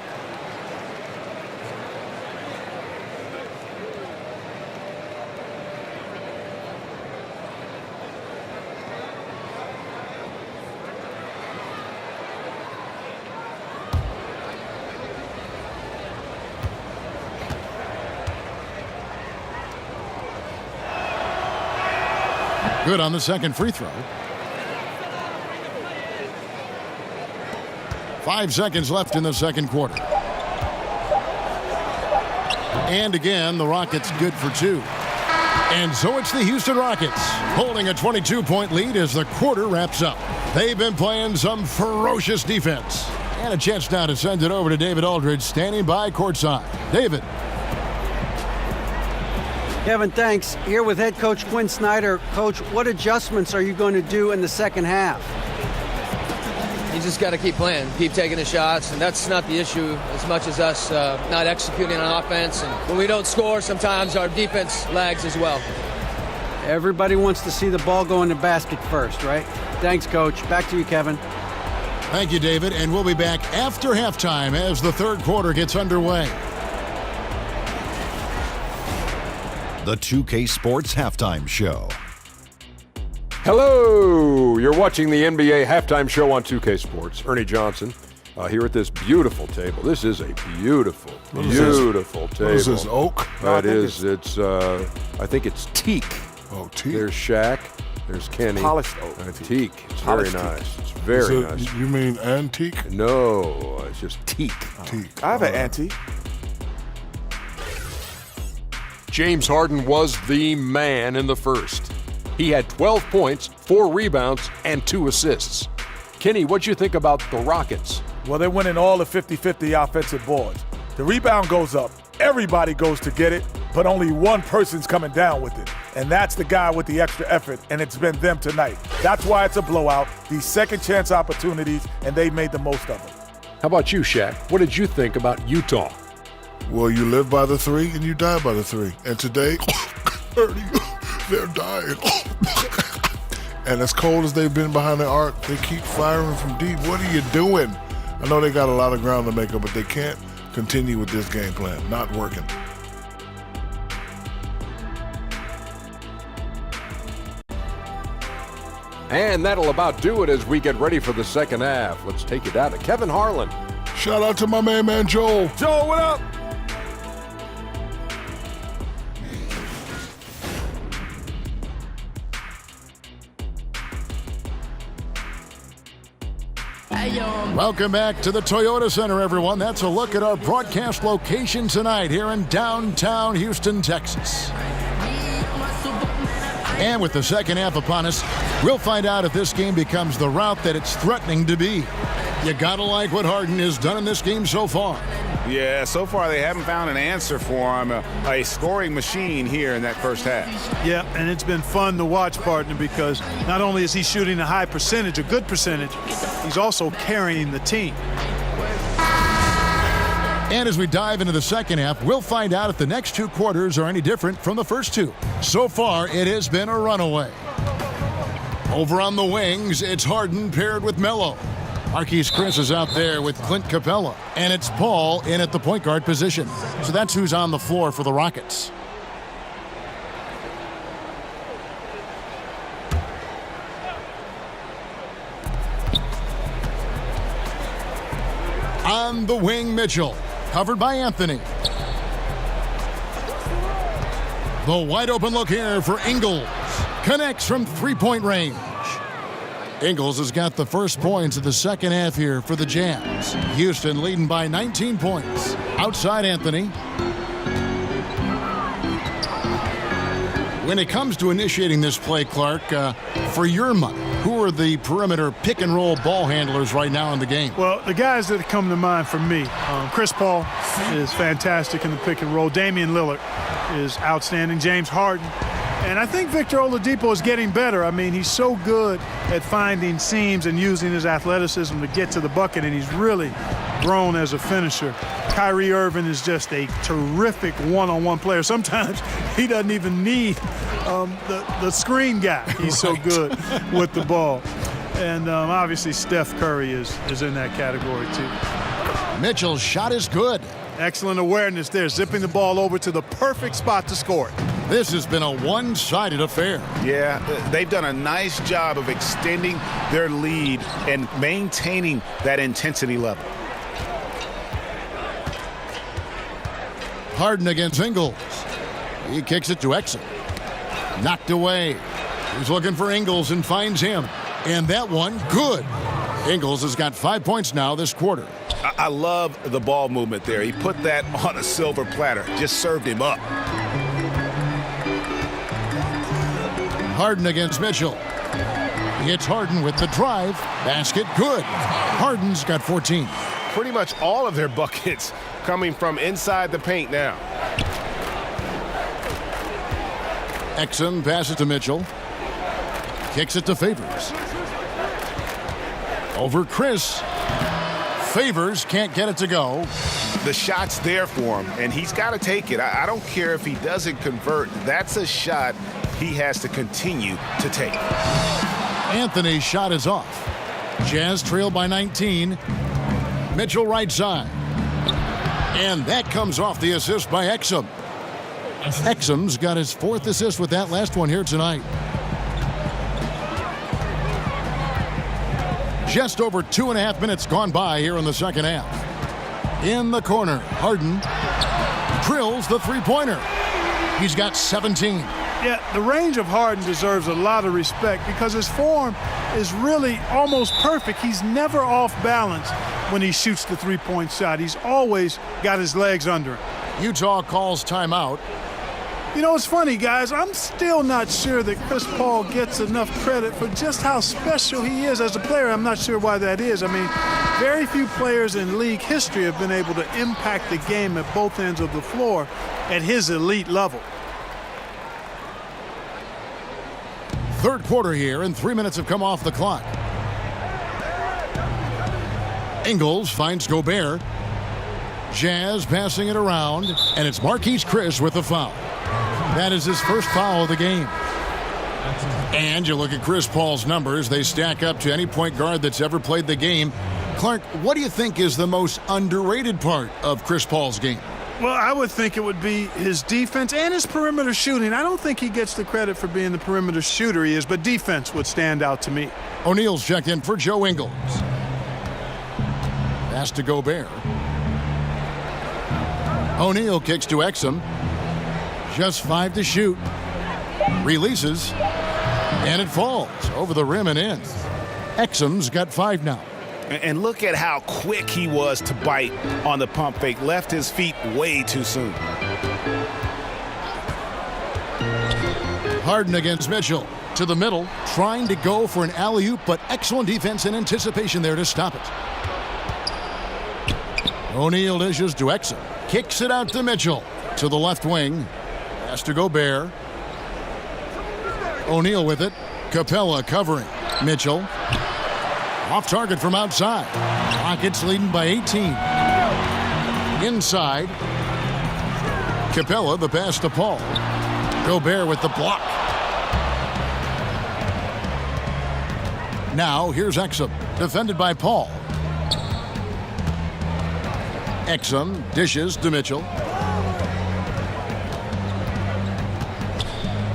Good on the second free throw. 5 seconds left in the second quarter. And again, the Rockets good for 2. And so it's the Houston Rockets holding a 22-point lead as the quarter wraps up. They've been playing some ferocious defense. And a chance now to send it over to David Aldridge, standing by courtside. David. Kevin, thanks. Here with head coach Quinn Snyder. Coach, what adjustments are you going to do in the second half? You just got to keep playing, keep taking the shots, and that's not the issue as much as us not executing on offense. And when we don't score, sometimes our defense lags as well. Everybody wants to see the ball go in the basket first, right? Thanks, Coach. Back to you, Kevin. Thank you, David, and we'll be back after halftime as the third quarter gets underway. The 2K Sports Halftime Show. Hello! You're watching the NBA Halftime Show on 2K Sports. Ernie Johnson here at this beautiful table. This is a beautiful table. What is this, oak? It is. I think it's teak. Oh, teak. There's Shaq. There's Kenny. Polished oak. Teak. It's Polished very teak. nice. It's very nice. You mean antique? No, it's just teak. Teak. I have an antique. James Harden was the man in the first. He had 12 points, 4 rebounds, and 2 assists. Kenny, what'd you think about the Rockets? Well, they're winning all the 50-50 offensive boards. The rebound goes up. Everybody goes to get it, but only one person's coming down with it. And that's the guy with the extra effort, and it's been them tonight. That's why it's a blowout. These second chance opportunities, and they made the most of them. How about you, Shaq? What did you think about Utah? Well, you live by the 3 and you die by the 3. And today, they're dying. And as cold as they've been behind the arc, they keep firing from deep. What are you doing? I know they got a lot of ground to make up, but they can't continue with this game plan. Not working. And that'll about do it as we get ready for the second half. Let's take it down to Kevin Harlan. Shout out to my man Joel. Joe, what up? Welcome back to the Toyota Center, everyone. That's a look at our broadcast location tonight here in downtown Houston, Texas. And with the second half upon us, we'll find out if this game becomes the route that it's threatening to be. You gotta like what Harden has done in this game so far. Yeah, so far they haven't found an answer for him, a scoring machine here in that first half. Yeah, and it's been fun to watch, partner, because not only is he shooting a high percentage, a good percentage, he's also carrying the team. And as we dive into the second half, we'll find out if the next 2 quarters are any different from the first 2. So far, it has been a runaway. Over on the wings, it's Harden paired with Melo. Marquise Chris is out there with Clint Capella. And it's Paul in at the point guard position. So that's who's on the floor for the Rockets. On the wing, Mitchell. Covered by Anthony. The wide open look here for Ingles. Connects from 3-point range. Ingles has got the first points of the second half here for the Jazz. Houston leading by 19 points. Outside Anthony. When it comes to initiating this play, Clark, for your money, who are the perimeter pick-and-roll ball handlers right now in the game? Well, the guys that come to mind for me, Chris Paul is fantastic in the pick-and-roll. Damian Lillard is outstanding. James Harden. And I think Victor Oladipo is getting better. I mean, he's so good at finding seams and using his athleticism to get to the bucket, and he's really grown as a finisher. Kyrie Irving is just a terrific one-on-one player. Sometimes he doesn't even need the screen guy. He's so good with the ball. And obviously Steph Curry is in that category too. Mitchell's shot is good. Excellent awareness there, zipping the ball over to the perfect spot to score it. This has been a one-sided affair. Yeah, they've done a nice job of extending their lead and maintaining that intensity level. Harden against Ingles. He kicks it to Exum. Knocked away. He's looking for Ingles and finds him. And that one, good. Ingles has got 5 points now this quarter. I love the ball movement there. He put that on a silver platter. Just served him up. Harden against Mitchell. He hits Harden with the drive. Basket, good. Harden's got 14. Pretty much all of their buckets coming from inside the paint now. Exum passes to Mitchell. Kicks it to Favors. Over Chris. Favors can't get it to go. The shot's there for him, and he's got to take it. I don't care if he doesn't convert. That's a shot he has to continue to take. Anthony's shot is off. Jazz trail by 19. Mitchell right side. And that comes off the assist by Exum. Exum's got his 4th assist with that last one here tonight. Just over 2.5 minutes gone by here in the second half. In the corner, Harden drills the three-pointer. He's got 17. Yeah, the range of Harden deserves a lot of respect because his form is really almost perfect. He's never off balance when he shoots the three-point shot. He's always got his legs under him. Utah calls timeout. You know, it's funny, guys. I'm still not sure that Chris Paul gets enough credit for just how special he is as a player. I'm not sure why that is. I mean, very few players in league history have been able to impact the game at both ends of the floor at his elite level. Third quarter here, and 3 minutes have come off the clock. Ingles finds Gobert. Jazz passing it around, and it's Marquise Chris with the foul. That is his first foul of the game. And you look at Chris Paul's numbers, they stack up to any point guard that's ever played the game. Clark, what do you think is the most underrated part of Chris Paul's game? Well, I would think it would be his defense and his perimeter shooting. I don't think he gets the credit for being the perimeter shooter he is, but defense would stand out to me. O'Neal's checked in for Joe Ingles. Pass to Gobert. O'Neal kicks to Exum. Just 5 to shoot. Releases. And it falls over the rim and in. Exum's got 5 now. And look at how quick he was to bite on the pump fake. Left his feet way too soon. Harden against Mitchell. To the middle. Trying to go for an alley-oop, but excellent defense and anticipation there to stop it. O'Neal dishes to Exum. Kicks it out to Mitchell. To the left wing. Pass to Gobert. O'Neal with it. Capella covering. Mitchell. Off target from outside. Rockets leading by 18. Inside. Capella, the pass to Paul. Gobert with the block. Now here's Exum. Defended by Paul. Exum dishes to Mitchell.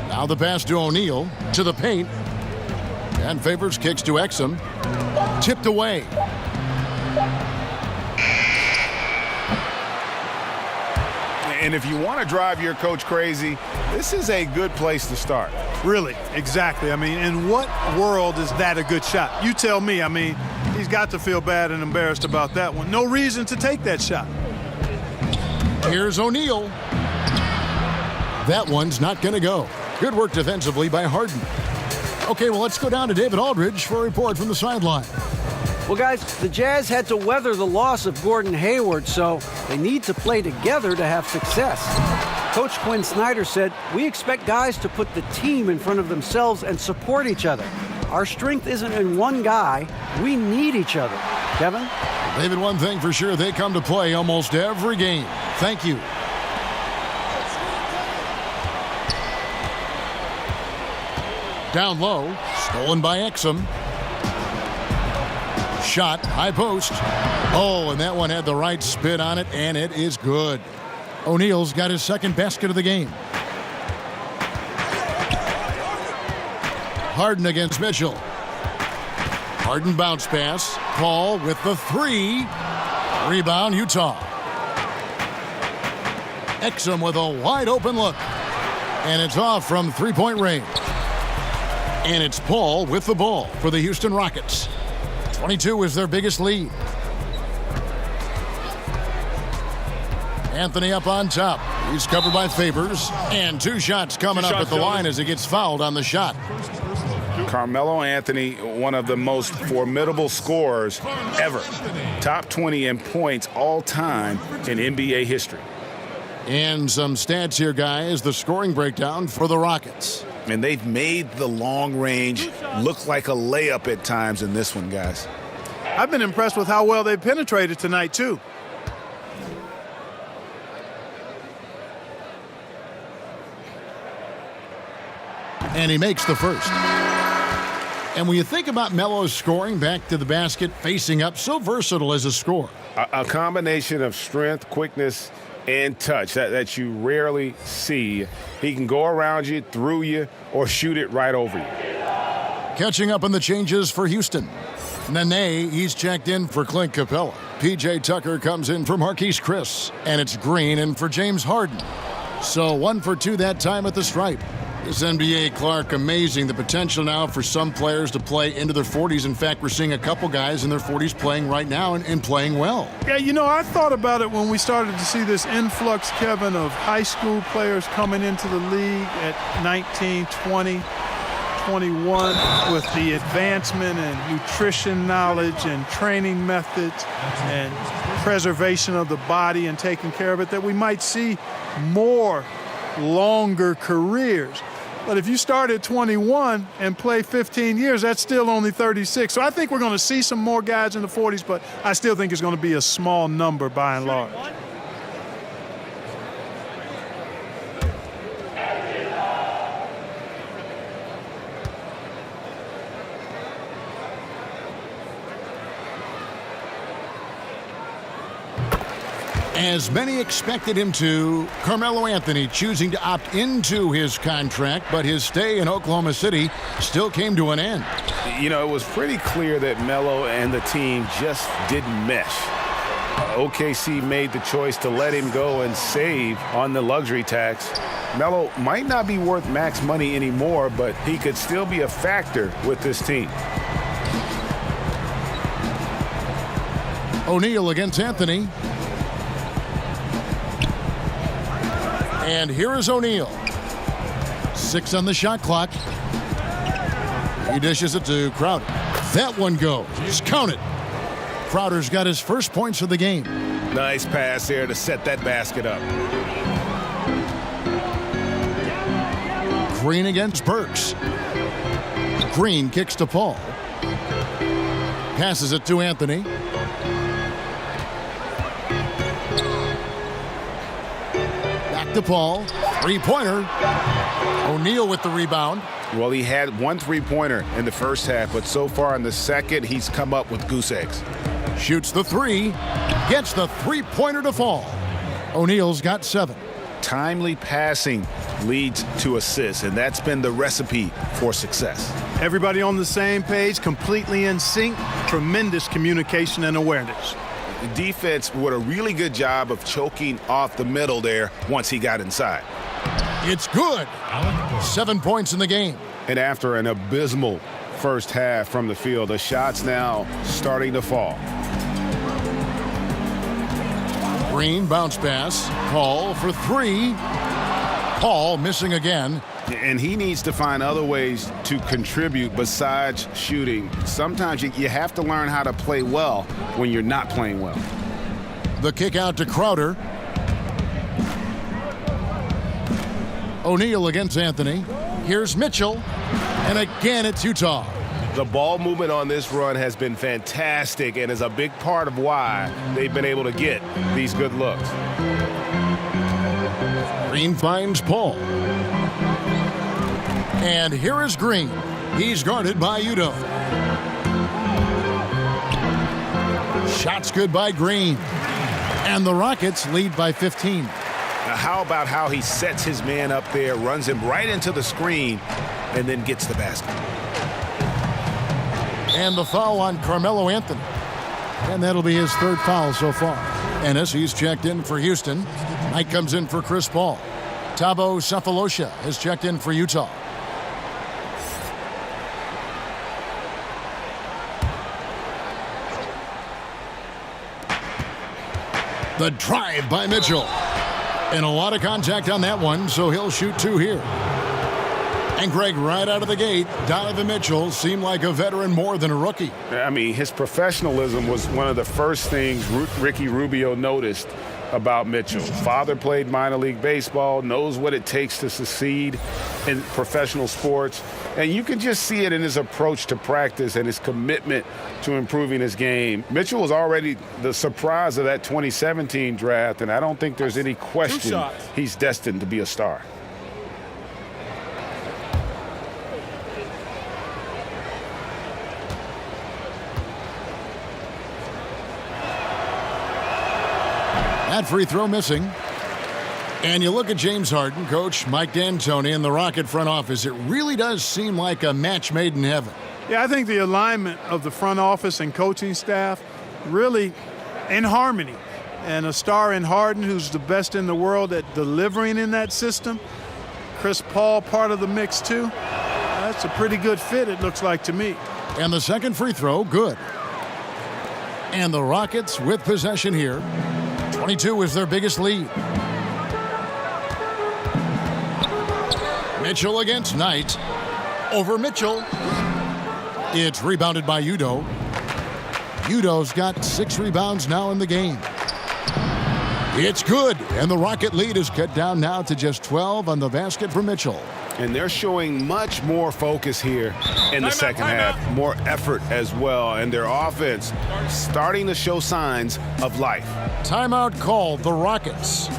Now the pass to O'Neal. To the paint. And Favors kicks to Exum. Tipped away. And if you want to drive your coach crazy, this is a good place to start. Really, exactly. I mean, in what world is that a good shot? You tell me. I mean, he's got to feel bad and embarrassed about that one. No reason to take that shot. Here's O'Neal. That one's not going to go. Good work defensively by Harden. Okay, well, let's go down to David Aldridge for a report from the sideline. Well, guys, the Jazz had to weather the loss of Gordon Hayward, so they need to play together to have success. Coach Quinn Snyder said, "We expect guys to put the team in front of themselves and support each other. Our strength isn't in one guy. We need each other." Kevin? David, one thing for sure, they come to play almost every game. Thank you. Down low, stolen by Exum. Shot, high post. Oh, and that one had the right spin on it, and it is good. O'Neal's got his second basket of the game. Harden against Mitchell. Harden bounce pass. Paul with the three. Rebound, Utah. Exum with a wide open look. And it's off from three-point range. And it's Paul with the ball for the Houston Rockets. 22 is their biggest lead. Anthony up on top. He's covered by Favors. And two shots coming up at the line as he gets fouled on the shot. Carmelo Anthony, one of the most formidable scorers ever. Top 20 in points all time in NBA history. And some stats here, guys. The scoring breakdown for the Rockets. And they've made the long range look like a layup at times in this one, guys. I've been impressed with how well they penetrated tonight, too. And he makes the first. And when you think about Melo's scoring back to the basket, facing up, so versatile as a scorer. A combination of strength, quickness, and touch that you rarely see. He can go around you, through you, or shoot it right over you. Catching up on the changes for Houston. Nene, he's checked in for Clint Capella. P.J. Tucker comes in for Marquise Chris. And it's Green in for James Harden. So 1 for 2 that time at the stripe. This NBA, Clark, amazing. The potential now for some players to play into their 40s. In fact, we're seeing a couple guys in their 40s playing right now and playing well. Yeah, you know, I thought about it when we started to see this influx, Kevin, of high school players coming into the league at 19, 20, 21 with the advancement in nutrition knowledge and training methods and preservation of the body and taking care of it, that we might see more longer careers. But if you start at 21 and play 15 years, that's still only 36. So I think we're going to see some more guys in the 40s, but I still think it's going to be a small number by and large. As many expected him to, Carmelo Anthony choosing to opt into his contract, but his stay in Oklahoma City still came to an end. You know, it was pretty clear that Melo and the team just didn't mesh. OKC made the choice to let him go and save on the luxury tax. Melo might not be worth max money anymore, but he could still be a factor with this team. O'Neal against Anthony. And here is O'Neal. 6 on the shot clock. He dishes it to Crowder. That one goes. Just count it. Crowder's got his first points of the game. Nice pass there to set that basket up. Green against Burks. Green kicks to Paul. Passes it to Anthony. To Paul, three-pointer. O'Neal with the rebound. Well, he had one three-pointer in the first half, but so far in the second, he's come up with goose eggs. Shoots the three, gets the three-pointer to fall. O'Neal's got 7. Timely passing leads to assists, and that's been the recipe for success. Everybody on the same page, completely in sync, tremendous communication and awareness. The defense did a really good job of choking off the middle there once he got inside. It's good. 7 points in the game. And after an abysmal first half from the field, the shots now starting to fall. Green bounce pass. Paul for 3. Paul missing again. And he needs to find other ways to contribute besides shooting. Sometimes you have to learn how to play well when you're not playing well. The kick out to Crowder. O'Neal against Anthony. Here's Mitchell. And again, it's Utah. The ball movement on this run has been fantastic and is a big part of why they've been able to get these good looks. Green finds Paul. And here is Green. He's guarded by Udo. Shots good by Green. And the Rockets lead by 15. Now, how about how he sets his man up there, runs him right into the screen, and then gets the basket. And the foul on Carmelo Anthony. And that'll be his third foul so far. Ennis, he's checked in for Houston. Knight comes in for Chris Paul. Thabo Sefolosha has checked in for Utah. The drive by Mitchell. And a lot of contact on that one, so he'll shoot 2 here. And Greg, right out of the gate, Donovan Mitchell seemed like a veteran more than a rookie. I mean, his professionalism was one of the first things Ricky Rubio noticed about Mitchell. Father played minor league baseball, knows what it takes to succeed in professional sports. And you can just see it in his approach to practice and his commitment to improving his game. Mitchell was already the surprise of that 2017 draft, and I don't think there's any question he's destined to be a star. That free throw missing. And you look at James Harden, Coach Mike D'Antoni, and the Rocket front office. It really does seem like a match made in heaven. Yeah, I think the alignment of the front office and coaching staff really in harmony. And a star in Harden, who's the best in the world at delivering in that system. Chris Paul part of the mix too. That's a pretty good fit, it looks like to me. And the second free throw, good. And the Rockets with possession here. 22 is their biggest lead. Mitchell against Knight. Over Mitchell. It's rebounded by Udo. Udo's got 6 rebounds now in the game. It's good, and the Rocket lead is cut down now to just 12 on the basket for Mitchell. And they're showing much more focus here in the second half, more effort as well, and their offense starting to show signs of life. Timeout called, the Rockets.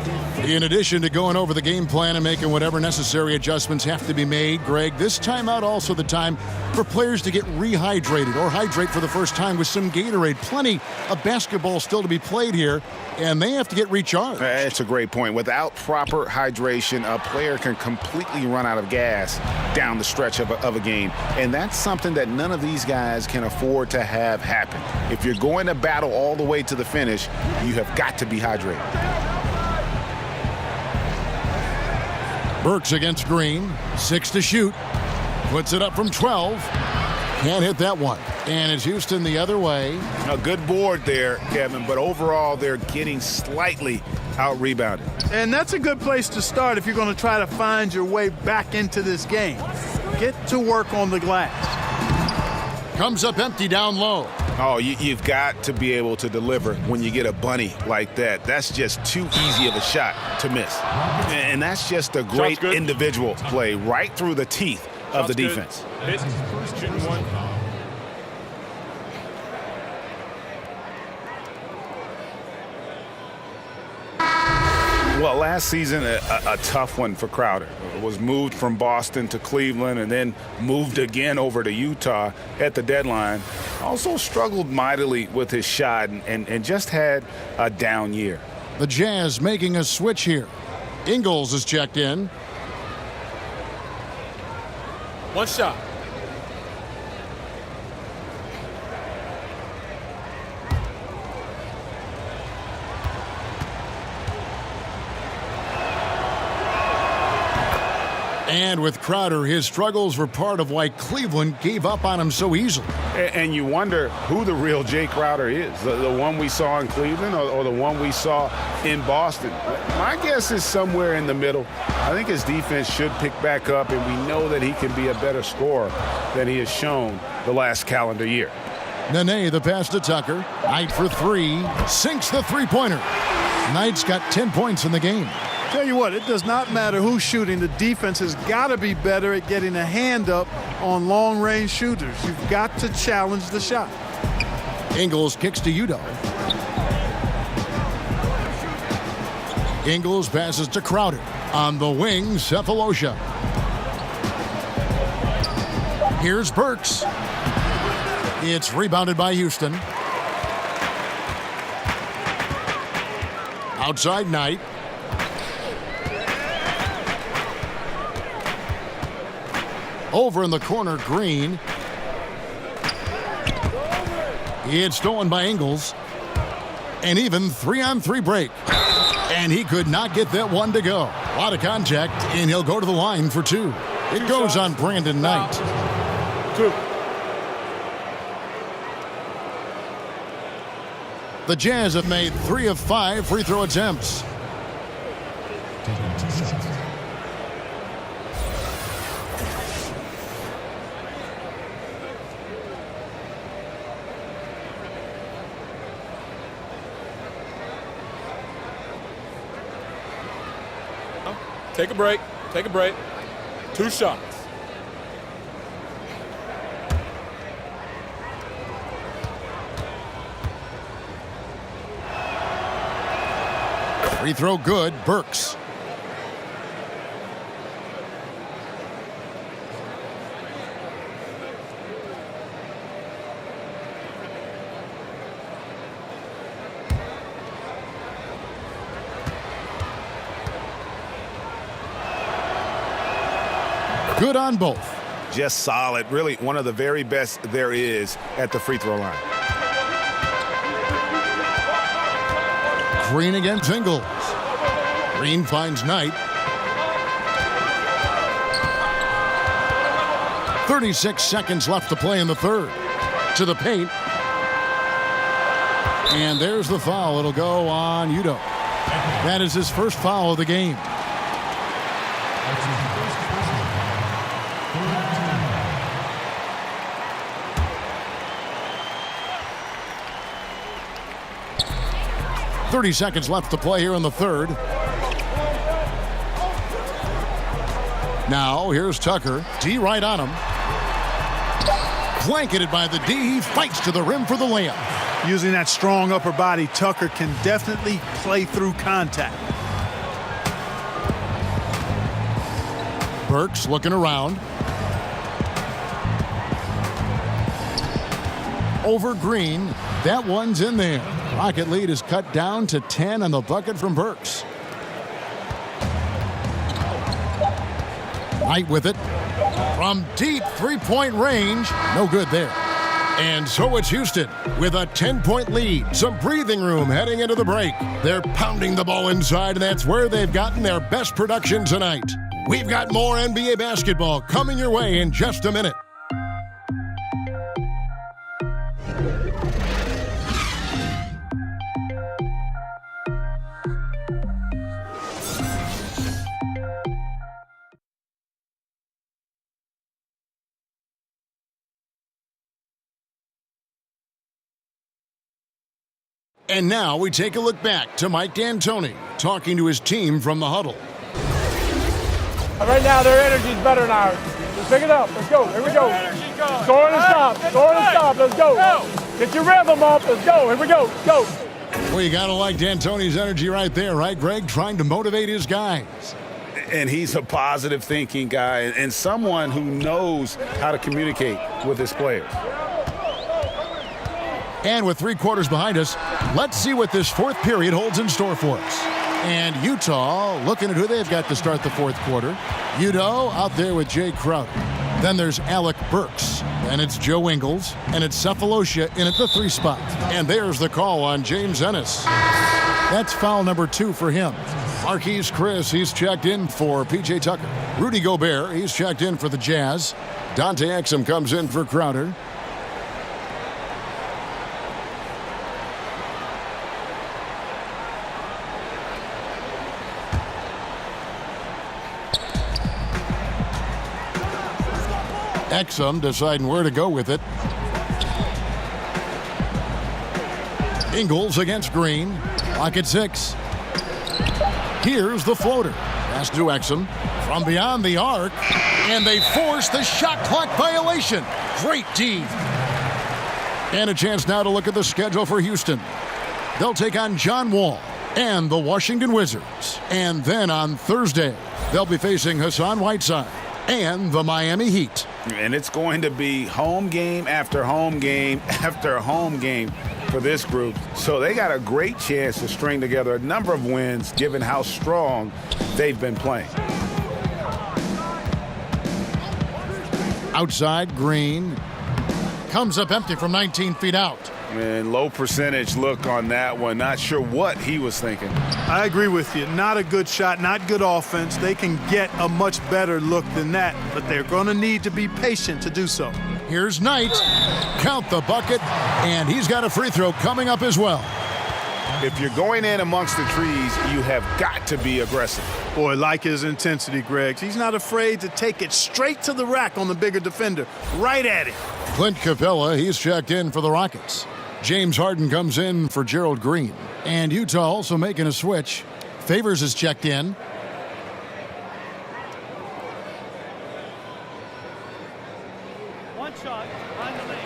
In addition to going over the game plan and making whatever necessary adjustments have to be made, Greg, this timeout also the time for players to get rehydrated or hydrate for the first time with some Gatorade. Plenty of basketball still to be played here, and they have to get recharged. That's a great point. Without proper hydration, a player can completely run out of gas down the stretch of a game, and that's something that none of these guys can afford to have happen. If you're going to battle all the way to the finish, you have got to be hydrated. Burks against Green, 6 to shoot. Puts it up from 12. Can't hit that one. And it's Houston the other way. A good board there, Kevin, but overall they're getting slightly out-rebounded. And that's a good place to start if you're going to try to find your way back into this game. Get to work on the glass. Comes up empty down low. Oh, you've got to be able to deliver when you get a bunny like that. That's just too easy of a shot to miss. And that's just a great individual play right through the teeth of the defense. Well, last season, a tough one for Crowder. Was moved from Boston to Cleveland and then moved again over to Utah at the deadline. Also struggled mightily with his shot and just had a down year. The Jazz making a switch here. Ingles is checked in. One shot. And with Crowder, his struggles were part of why Cleveland gave up on him so easily. And you wonder who the real Jay Crowder is, the one we saw in Cleveland or the one we saw in Boston. My guess is somewhere in the middle. I think his defense should pick back up, and we know that he can be a better scorer than he has shown the last calendar year. Nene, the pass to Tucker. Knight for three. Sinks the three-pointer. Knight's got 10 points in the game. Tell you what, it does not matter who's shooting. The defense has got to be better at getting a hand up on long-range shooters. You've got to challenge the shot. Ingles kicks to Udo. Ingles passes to Crowder. On the wing, Cephalosha. Here's Burks. It's rebounded by Houston. Outside Knight. Over in the corner, Green. It's stolen by Ingles. An even 3-on-3 break. And he could not get that one to go. A lot of contact, and he'll go to the line for two. It goes on Brandon Knight. Two. The Jazz have made 3 of 5 free throw attempts. Take a break. Take a break. 2 shots. Free throw good, Burks. Good on both. Just solid. Really one of the very best there is at the free throw line. Green against Ingles. Green finds Knight. 36 seconds left to play in the third. To the paint. And there's the foul. It'll go on Udo. That is his first foul of the game. .30 seconds left to play here in the third. Now, here's Tucker. D right on him. Blanketed by the D. He fights to the rim for the layup. Using that strong upper body, Tucker can definitely play through contact. Burks looking around. Over Green. That one's in there. Rocket lead is cut down to 10 on the bucket from Burks. Knight with it. From deep three-point range. No good there. And so it's Houston with a 10-point lead. Some breathing room heading into the break. They're pounding the ball inside, and that's where they've gotten their best production tonight. We've got more NBA basketball coming your way in just a minute. And now we take a look back to Mike D'Antoni talking to his team from the huddle. Right now, their energy's better than ours. Let's pick it up. Let's go. Here we go. Score and stop. Score and stop. Let's go. Get your rhythm up. Let's go. Here we go. Go. Well, you got to like D'Antoni's energy right there, right, Greg? Trying to motivate his guys. And he's a positive thinking guy and someone who knows how to communicate with his players. And with 3 quarters behind us, let's see what this fourth period holds in store for us. And Utah looking at who they've got to start the fourth quarter. Udo out there with Jay Crowder. Then there's Alec Burks. And it's Joe Ingles. And it's Cephalosha in at the 3 spot. And there's the call on James Ennis. That's foul number 2 for him. Marquise Chris, he's checked in for P.J. Tucker. Rudy Gobert, he's checked in for the Jazz. Dante Exum comes in for Crowder. Exum deciding where to go with it. Ingles against Green. Clock at 6. Here's the floater. Pass to Exum from beyond the arc, and they force the shot clock violation. Great D. And a chance now to look at the schedule for Houston. They'll take on John Wall and the Washington Wizards. And then on Thursday, they'll be facing Hassan Whiteside and the Miami Heat. And it's going to be home game after home game after home game for this group. So they got a great chance to string together a number of wins given how strong they've been playing. Outside, Green comes up empty from 19 feet out. And low percentage look on that one. Not sure what he was thinking. I agree with you. Not a good shot, not good offense. They can get a much better look than that, but they're going to need to be patient to do so. Here's Knight. Count the bucket, and he's got a free throw coming up as well. If you're going in amongst the trees, you have got to be aggressive. Boy, like his intensity, Greg. He's not afraid to take it straight to the rack on the bigger defender. Right at it. Clint Capella, he's checked in for the Rockets. James Harden comes in for Gerald Green. And Utah also making a switch. Favors is checked in. One shot on the lane.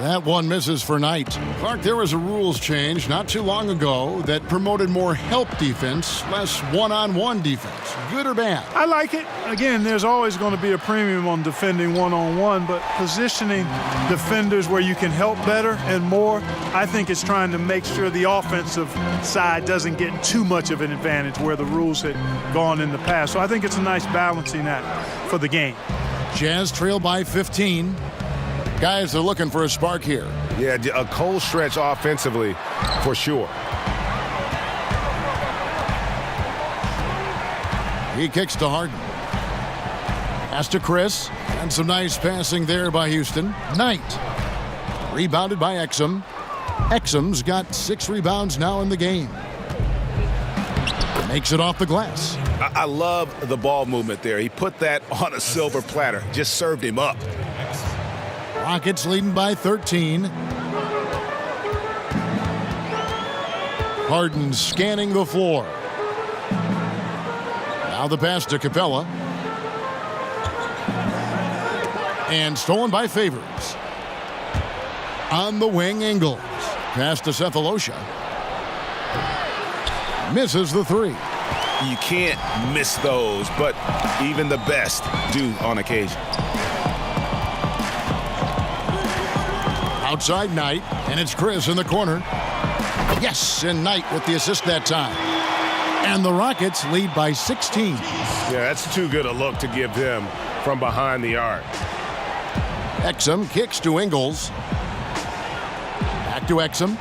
That one misses for Knight. Clark, there was a rules change not too long ago that promoted more help defense, less one-on-one defense. Good or bad? I like it. Again, there's always going to be a premium on defending one-on-one, but positioning defenders where you can help better and more, I think it's trying to make sure the offensive side doesn't get too much of an advantage where the rules had gone in the past. So I think it's a nice balancing act for the game. Jazz trail by 15. Guys are looking for a spark here. Yeah, a cold stretch offensively for sure. He kicks to Harden. Pass to Chris. And some nice passing there by Houston. Knight. Rebounded by Exum. Exum's got 6 rebounds now in the game. Makes it off the glass. I love the ball movement there. He put that on a silver platter. Just served him up. Rockets leading by 13. Harden scanning the floor. Now the pass to Capella. And stolen by Favors. On the wing, Ingles. Pass to Cephalosha. Misses the 3. You can't miss those, but even the best do on occasion. Outside Knight, and it's Chris in the corner. Yes, and Knight with the assist that time. And the Rockets lead by 16. Yeah, that's too good a look to give them from behind the arc. Exum kicks to Ingles. Back to Exum.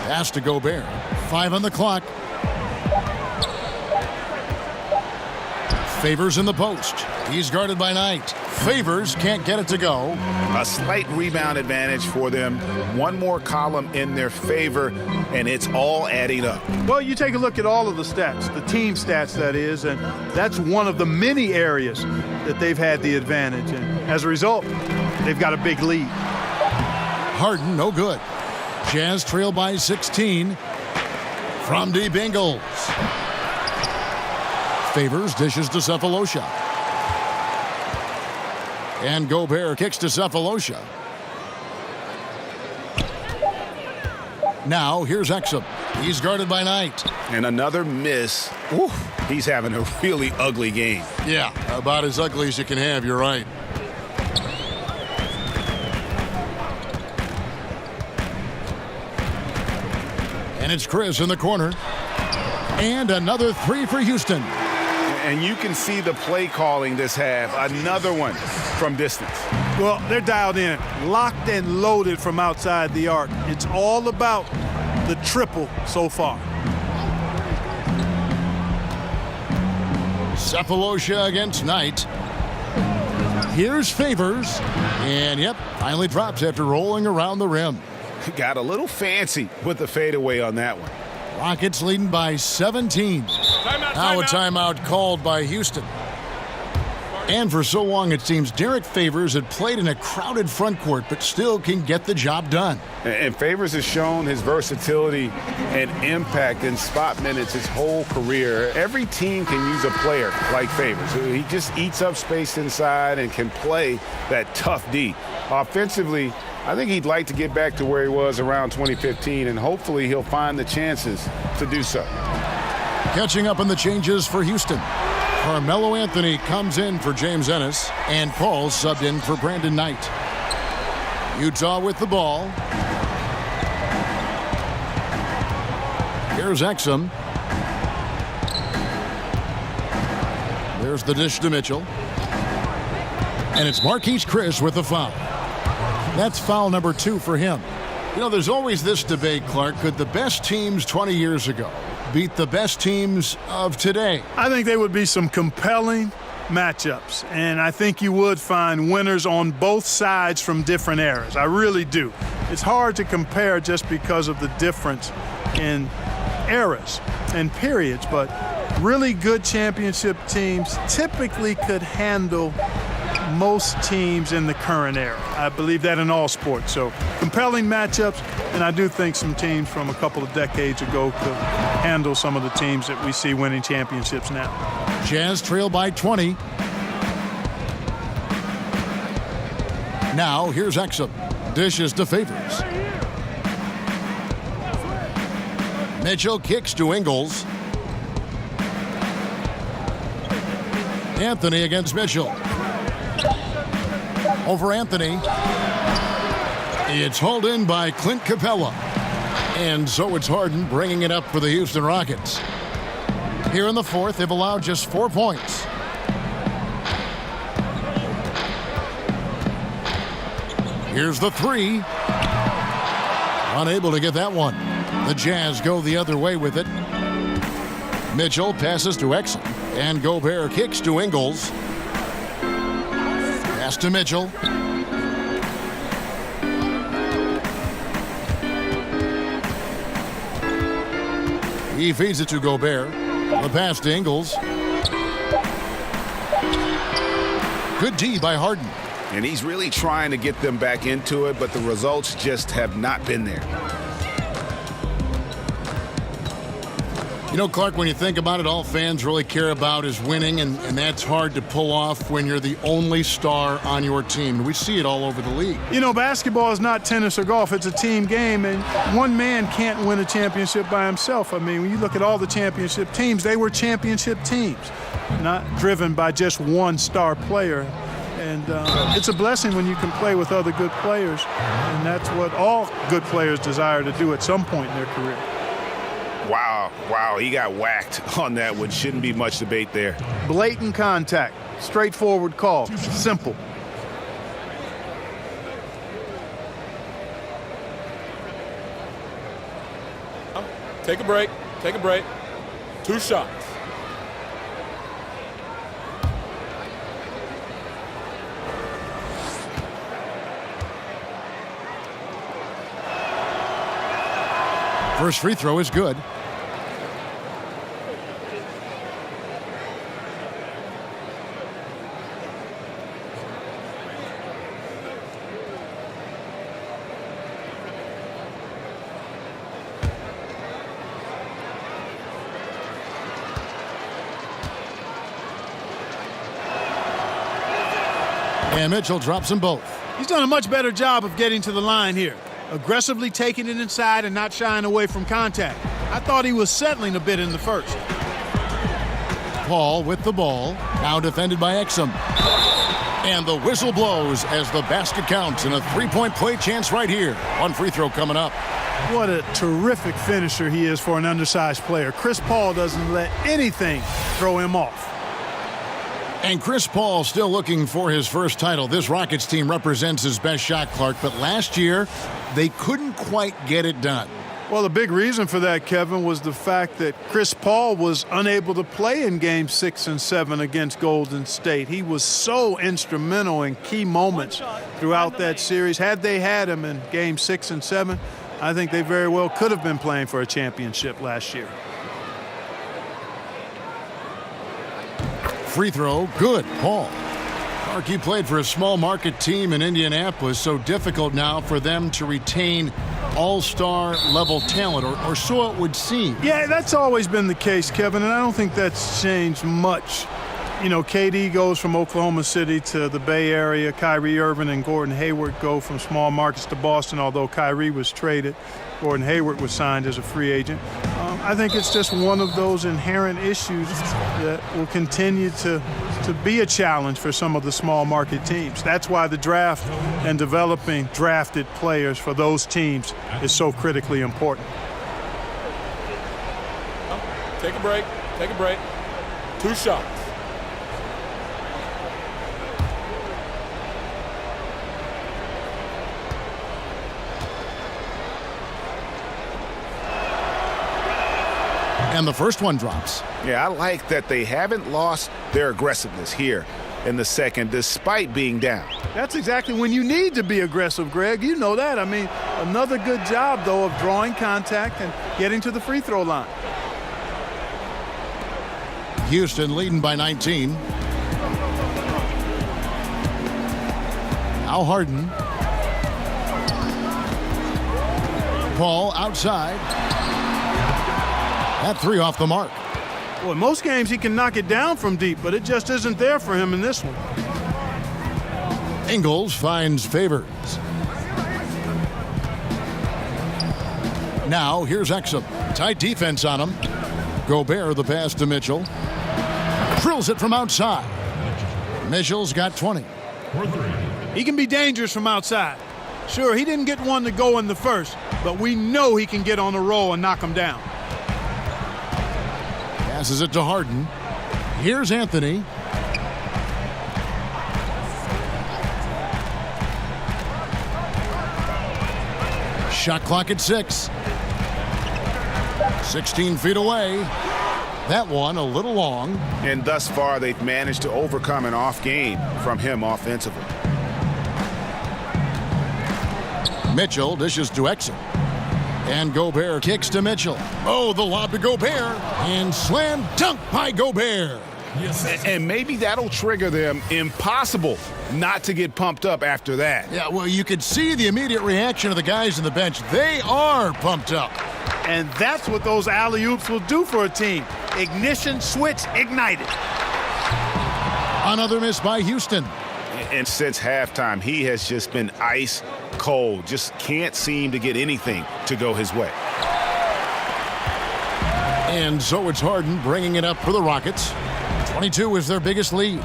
Pass to Gobert. 5 on the clock. Favors in the post. He's guarded by Knight. Favors can't get it to go. A slight rebound advantage for them. One more column in their favor, and it's all adding up. Well, you take a look at all of the stats, the team stats that is, and that's one of the many areas that they've had the advantage. And as a result, they've got a big lead. Harden, no good. Jazz trail by 16. From deep, Ingles. Favors dishes to Cephalosha. And Gobert kicks to Cephalosha. Now here's Exum. He's guarded by Knight. And another miss. Ooh, he's having a really ugly game. Yeah, about as ugly as you can have, you're right. And it's Chris in the corner. And another three for Houston. And you can see the play calling this half. Another one from distance. Well, they're dialed in, locked and loaded from outside the arc. It's all about the triple so far. Cephalosha against Knight. Here's Favors. And, yep, finally drops after rolling around the rim. Got a little fancy with the fadeaway on that one. Rockets leading by 17. Now a timeout called by Houston. And for so long, it seems Derek Favors had played in a crowded front court, but still can get the job done. And Favors has shown his versatility and impact in spot minutes his whole career. Every team can use a player like Favors. He just eats up space inside and can play that tough D. Offensively, I think he'd like to get back to where he was around 2015, and hopefully he'll find the chances to do so. Catching up on the changes for Houston. Carmelo Anthony comes in for James Ennis, and Paul subbed in for Brandon Knight. Utah with the ball. Here's Exum. There's the dish to Mitchell. And it's Marquise Chris with the foul. That's foul number 2 for him. You know, there's always this debate, Clark. Could the best teams 20 years ago beat the best teams of today? I think there would be some compelling matchups, and I think you would find winners on both sides from different eras. I really do. It's hard to compare just because of the difference in eras and periods, but really good championship teams typically could handle most teams in the current era. I believe that in all sports. So compelling matchups, and I do think some teams from a couple of decades ago could handle some of the teams that we see winning championships now. Jazz trail by 20. Now here's Exum. Dishes to Favors. Mitchell kicks to Ingles. Anthony against Mitchell. Over Anthony. It's hauled in by Clint Capella. And so it's Harden bringing it up for the Houston Rockets. Here in the fourth, they've allowed just 4 points. Here's the three. Unable to get that one. The Jazz go the other way with it. Mitchell passes to Exum. And Gobert kicks to Ingles. Pass to Mitchell. He feeds it to Gobert. The pass to Ingles. Good D by Harden. And he's really trying to get them back into it, but the results just have not been there. You know, Clark, when you think about it, all fans really care about is winning, and that's hard to pull off when you're the only star on your team. We see it all over the league. You know, basketball is not tennis or golf. It's a team game, and one man can't win a championship by himself. I mean, when you look at all the championship teams, they were championship teams, not driven by just one star player. And it's a blessing when you can play with other good players, and that's what all good players desire to do at some point in their career. Wow, he got whacked on that one. Shouldn't be much debate there. Blatant contact, straightforward call, simple. Take a break. 2 shots. First free throw is good. And Mitchell drops them both. He's done a much better job of getting to the line here. Aggressively taking it inside and not shying away from contact. I thought he was settling a bit in the first. Paul with the ball. Now defended by Exum. And the whistle blows as the basket counts, and a three-point play chance right here. One free throw coming up. What a terrific finisher he is for an undersized player. Chris Paul doesn't let anything throw him off. And Chris Paul still looking for his first title. This Rockets team represents his best shot, Clark, but last year they couldn't quite get it done. Well, the big reason for that, Kevin, was the fact that Chris Paul was unable to play in Game 6 and 7 against Golden State. He was so instrumental in key moments throughout that series. Had they had him in Game 6 and 7, I think they very well could have been playing for a championship last year. Free throw, good. Paul. Clark, he played for a small market team in Indianapolis, so difficult now for them to retain all-star level talent, or so it would seem. Yeah, that's always been the case, Kevin, and I don't think that's changed much. You know, KD goes from Oklahoma City to the Bay Area. Kyrie Irving and Gordon Hayward go from small markets to Boston, although Kyrie was traded. Gordon Hayward was signed as a free agent. I think it's just one of those inherent issues that will continue to be a challenge for some of the small market teams. That's why the draft and developing drafted players for those teams is so critically important. Take a break. Take a break. 2 shots. And the first one drops. Yeah, I like that they haven't lost their aggressiveness here in the second, despite being down. That's exactly when you need to be aggressive, Greg. You know that. I mean, another good job, though, of drawing contact and getting to the free throw line. Houston leading by 19. Now Harden. Paul outside. That three off the mark. Well, in most games he can knock it down from deep, but it just isn't there for him in this one. Ingles finds Favors. Now here's Exum. Tight defense on him. Gobert the pass to Mitchell. Drills it from outside. Mitchell's got 20. He can be dangerous from outside. Sure, he didn't get one to go in the first, but we know he can get on the roll and knock him down. Passes it to Harden. Here's Anthony. Shot clock at 6. 16 feet away. That one a little long. And thus far, they've managed to overcome an off game from him offensively. Mitchell dishes to Exum. And Gobert kicks to Mitchell. Oh, the lob to Gobert. And slam dunk by Gobert. Yes. And maybe that'll trigger them. Impossible not to get pumped up after that. Yeah, well, you could see the immediate reaction of the guys on the bench. They are pumped up. And that's what those alley-oops will do for a team. Ignition switch ignited. Another miss by Houston. And since halftime, he has just been ice cold. Just can't seem to get anything to go his way. And so it's Harden bringing it up for the Rockets. 22 is their biggest lead.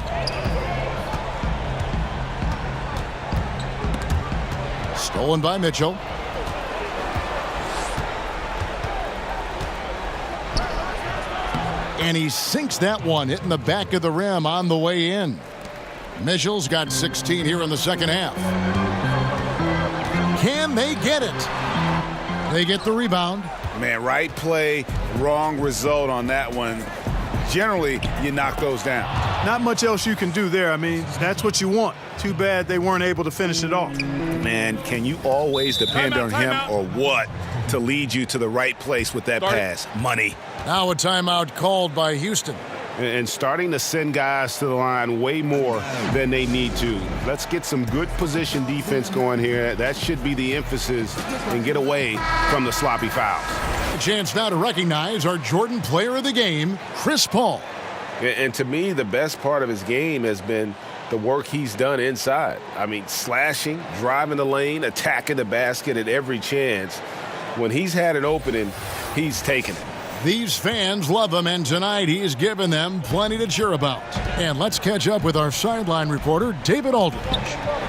Stolen by Mitchell. And he sinks that one, hitting the back of the rim on the way in. Mitchell's got 16 here in the second half. Can they get it? They get the rebound. Man, right play, wrong result on that one. Generally, you knock those down. Not much else you can do there. I mean, that's what you want. Too bad they weren't able to finish it off. Man, can you always depend on him or what to lead you to the right place with that pass? Money. Now a timeout called by Houston. And starting to send guys to the line way more than they need to. Let's get some good position defense going here. That should be the emphasis, and get away from the sloppy fouls. A chance now to recognize our Jordan Player of the Game, Chris Paul. And to me, the best part of his game has been the work he's done inside. I mean, slashing, driving the lane, attacking the basket at every chance. When he's had an opening, he's taken it. These fans love him, and tonight he's given them plenty to cheer about. And let's catch up with our sideline reporter, David Aldridge.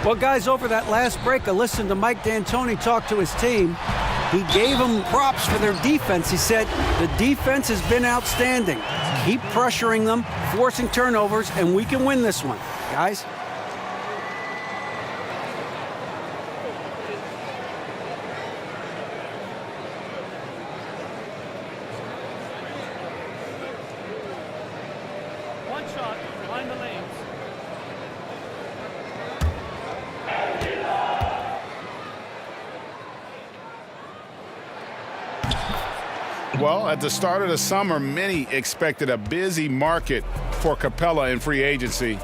Well, guys, over that last break, I listened to Mike D'Antoni talk to his team. He gave them props for their defense. He said, the defense has been outstanding. Keep pressuring them, forcing turnovers, and we can win this one. Guys? Well, at the start of the summer, many expected a busy market for Capella in free agency.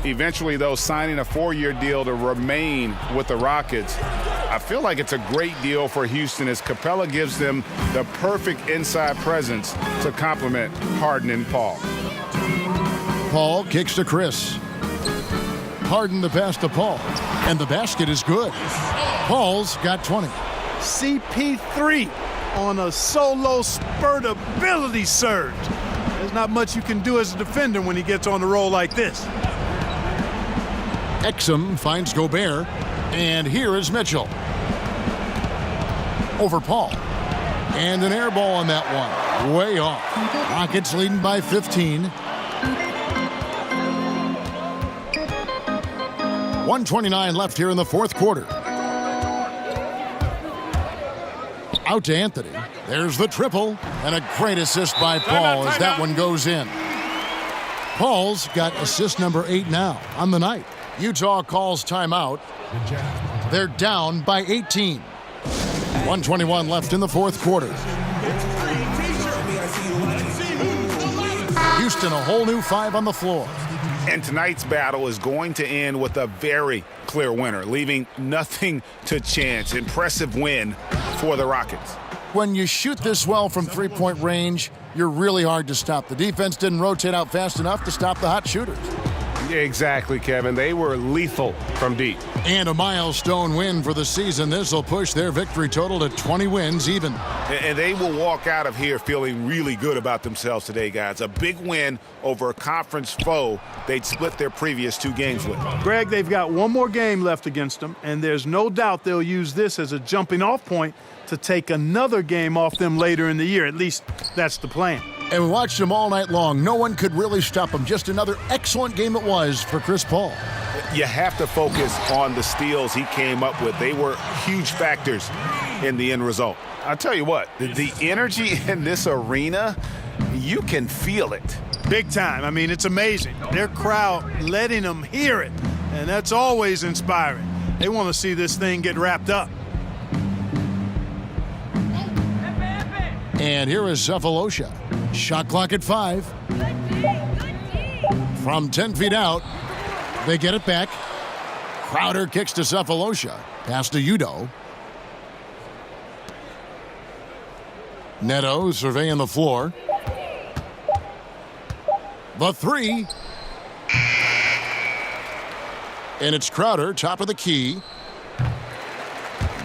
Eventually, though, signing a 4-year deal to remain with the Rockets. I feel like it's a great deal for Houston as Capella gives them the perfect inside presence to complement Harden and Paul. Paul kicks to Chris. Harden the pass to Paul. And the basket is good. Paul's got 20. CP3 on a solo spurt ability surge. There's not much you can do as a defender when he gets on the roll like this. Exum finds Gobert, and here is Mitchell. Over Paul. And an air ball on that one. Way off. Rockets leading by 15. 1:29 left here in the fourth quarter. Out to Anthony. There's the triple. And a great assist by Paul as that one goes in. Paul's got assist number 8 now on the night. Utah calls timeout. They're down by 18. 1:21 left in the fourth quarter. Houston, a whole new 5 on the floor. And tonight's battle is going to end with a very clear winner, leaving nothing to chance. Impressive win for the Rockets. When you shoot this well from three-point range, you're really hard to stop. The defense didn't rotate out fast enough to stop the hot shooters. Exactly, Kevin. They were lethal from deep. And a milestone win for the season. This will push their victory total to 20 wins even. And they will walk out of here feeling really good about themselves today, guys. A big win over a conference foe they'd split their previous 2 games with. Greg, they've got one more game left against them, and there's no doubt they'll use this as a jumping-off point to take another game off them later in the year. At least that's the plan. And we watched them all night long. No one could really stop them. Just another excellent game it was for Chris Paul. You have to focus on the steals he came up with. They were huge factors in the end result. I'll tell you what, the energy in this arena, you can feel it. Big time. I mean, it's amazing. Their crowd letting them hear it, and that's always inspiring. They want to see this thing get wrapped up. And here is Cephalosha. Shot clock at 5. From 10 feet out, they get it back. Crowder kicks to Cephalosha. Pass to Udo. Neto surveying the floor. The 3. And it's Crowder, top of the key.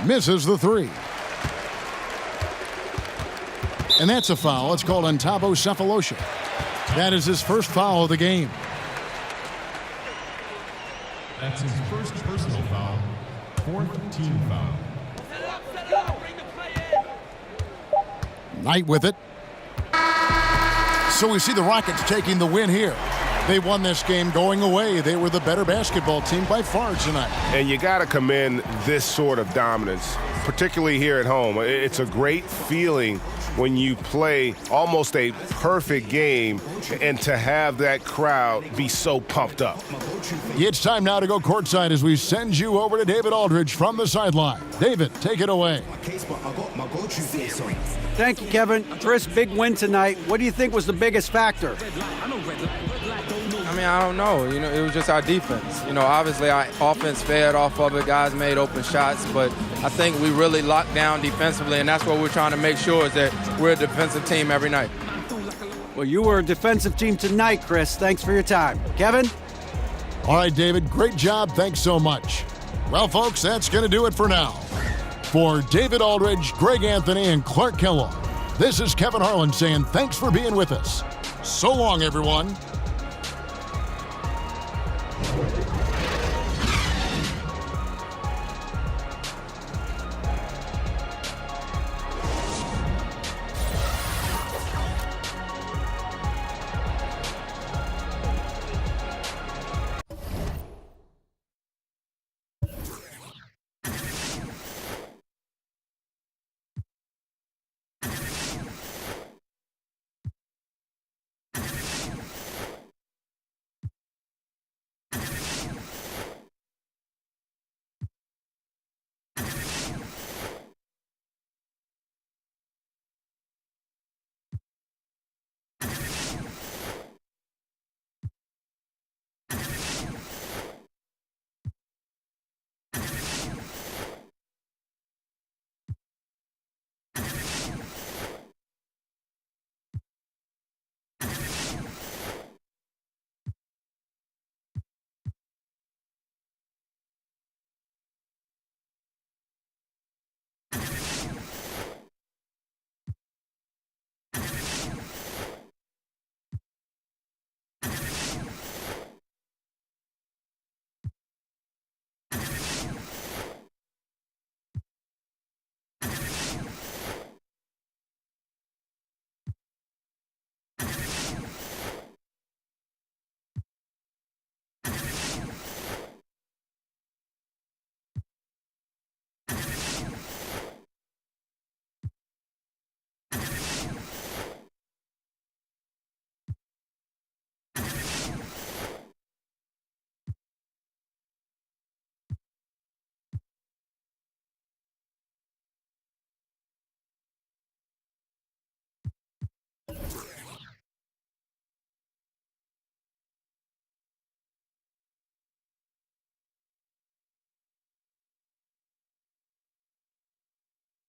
Misses the 3. And that's a foul. It's called on Thabo Cephalosha. That is his first foul of the game. That's his first personal foul. 4th team foul. Knight with it. So we see the Rockets taking the win here. They won this game going away. They were the better basketball team by far tonight. And you got to commend this sort of dominance, particularly here at home. It's a great feeling when you play almost a perfect game and to have that crowd be so pumped up. It's time now to go courtside as we send you over to David Aldridge from the sideline. David, take it away. Thank you, Kevin. Chris, big win tonight. What do you think was the biggest factor? I mean, I don't know. You know, it was just our defense. You know, obviously our offense fed off of it. Guys made open shots, but I think we really locked down defensively, and that's what we're trying to make sure is that we're a defensive team every night. Well, you were a defensive team tonight, Chris. Thanks for your time. Kevin? All right, David, great job. Thanks so much. Well, folks, that's going to do it for now. For David Aldridge, Greg Anthony, and Clark Kellogg, This is Kevin Harlan saying thanks for being with us. So long, everyone.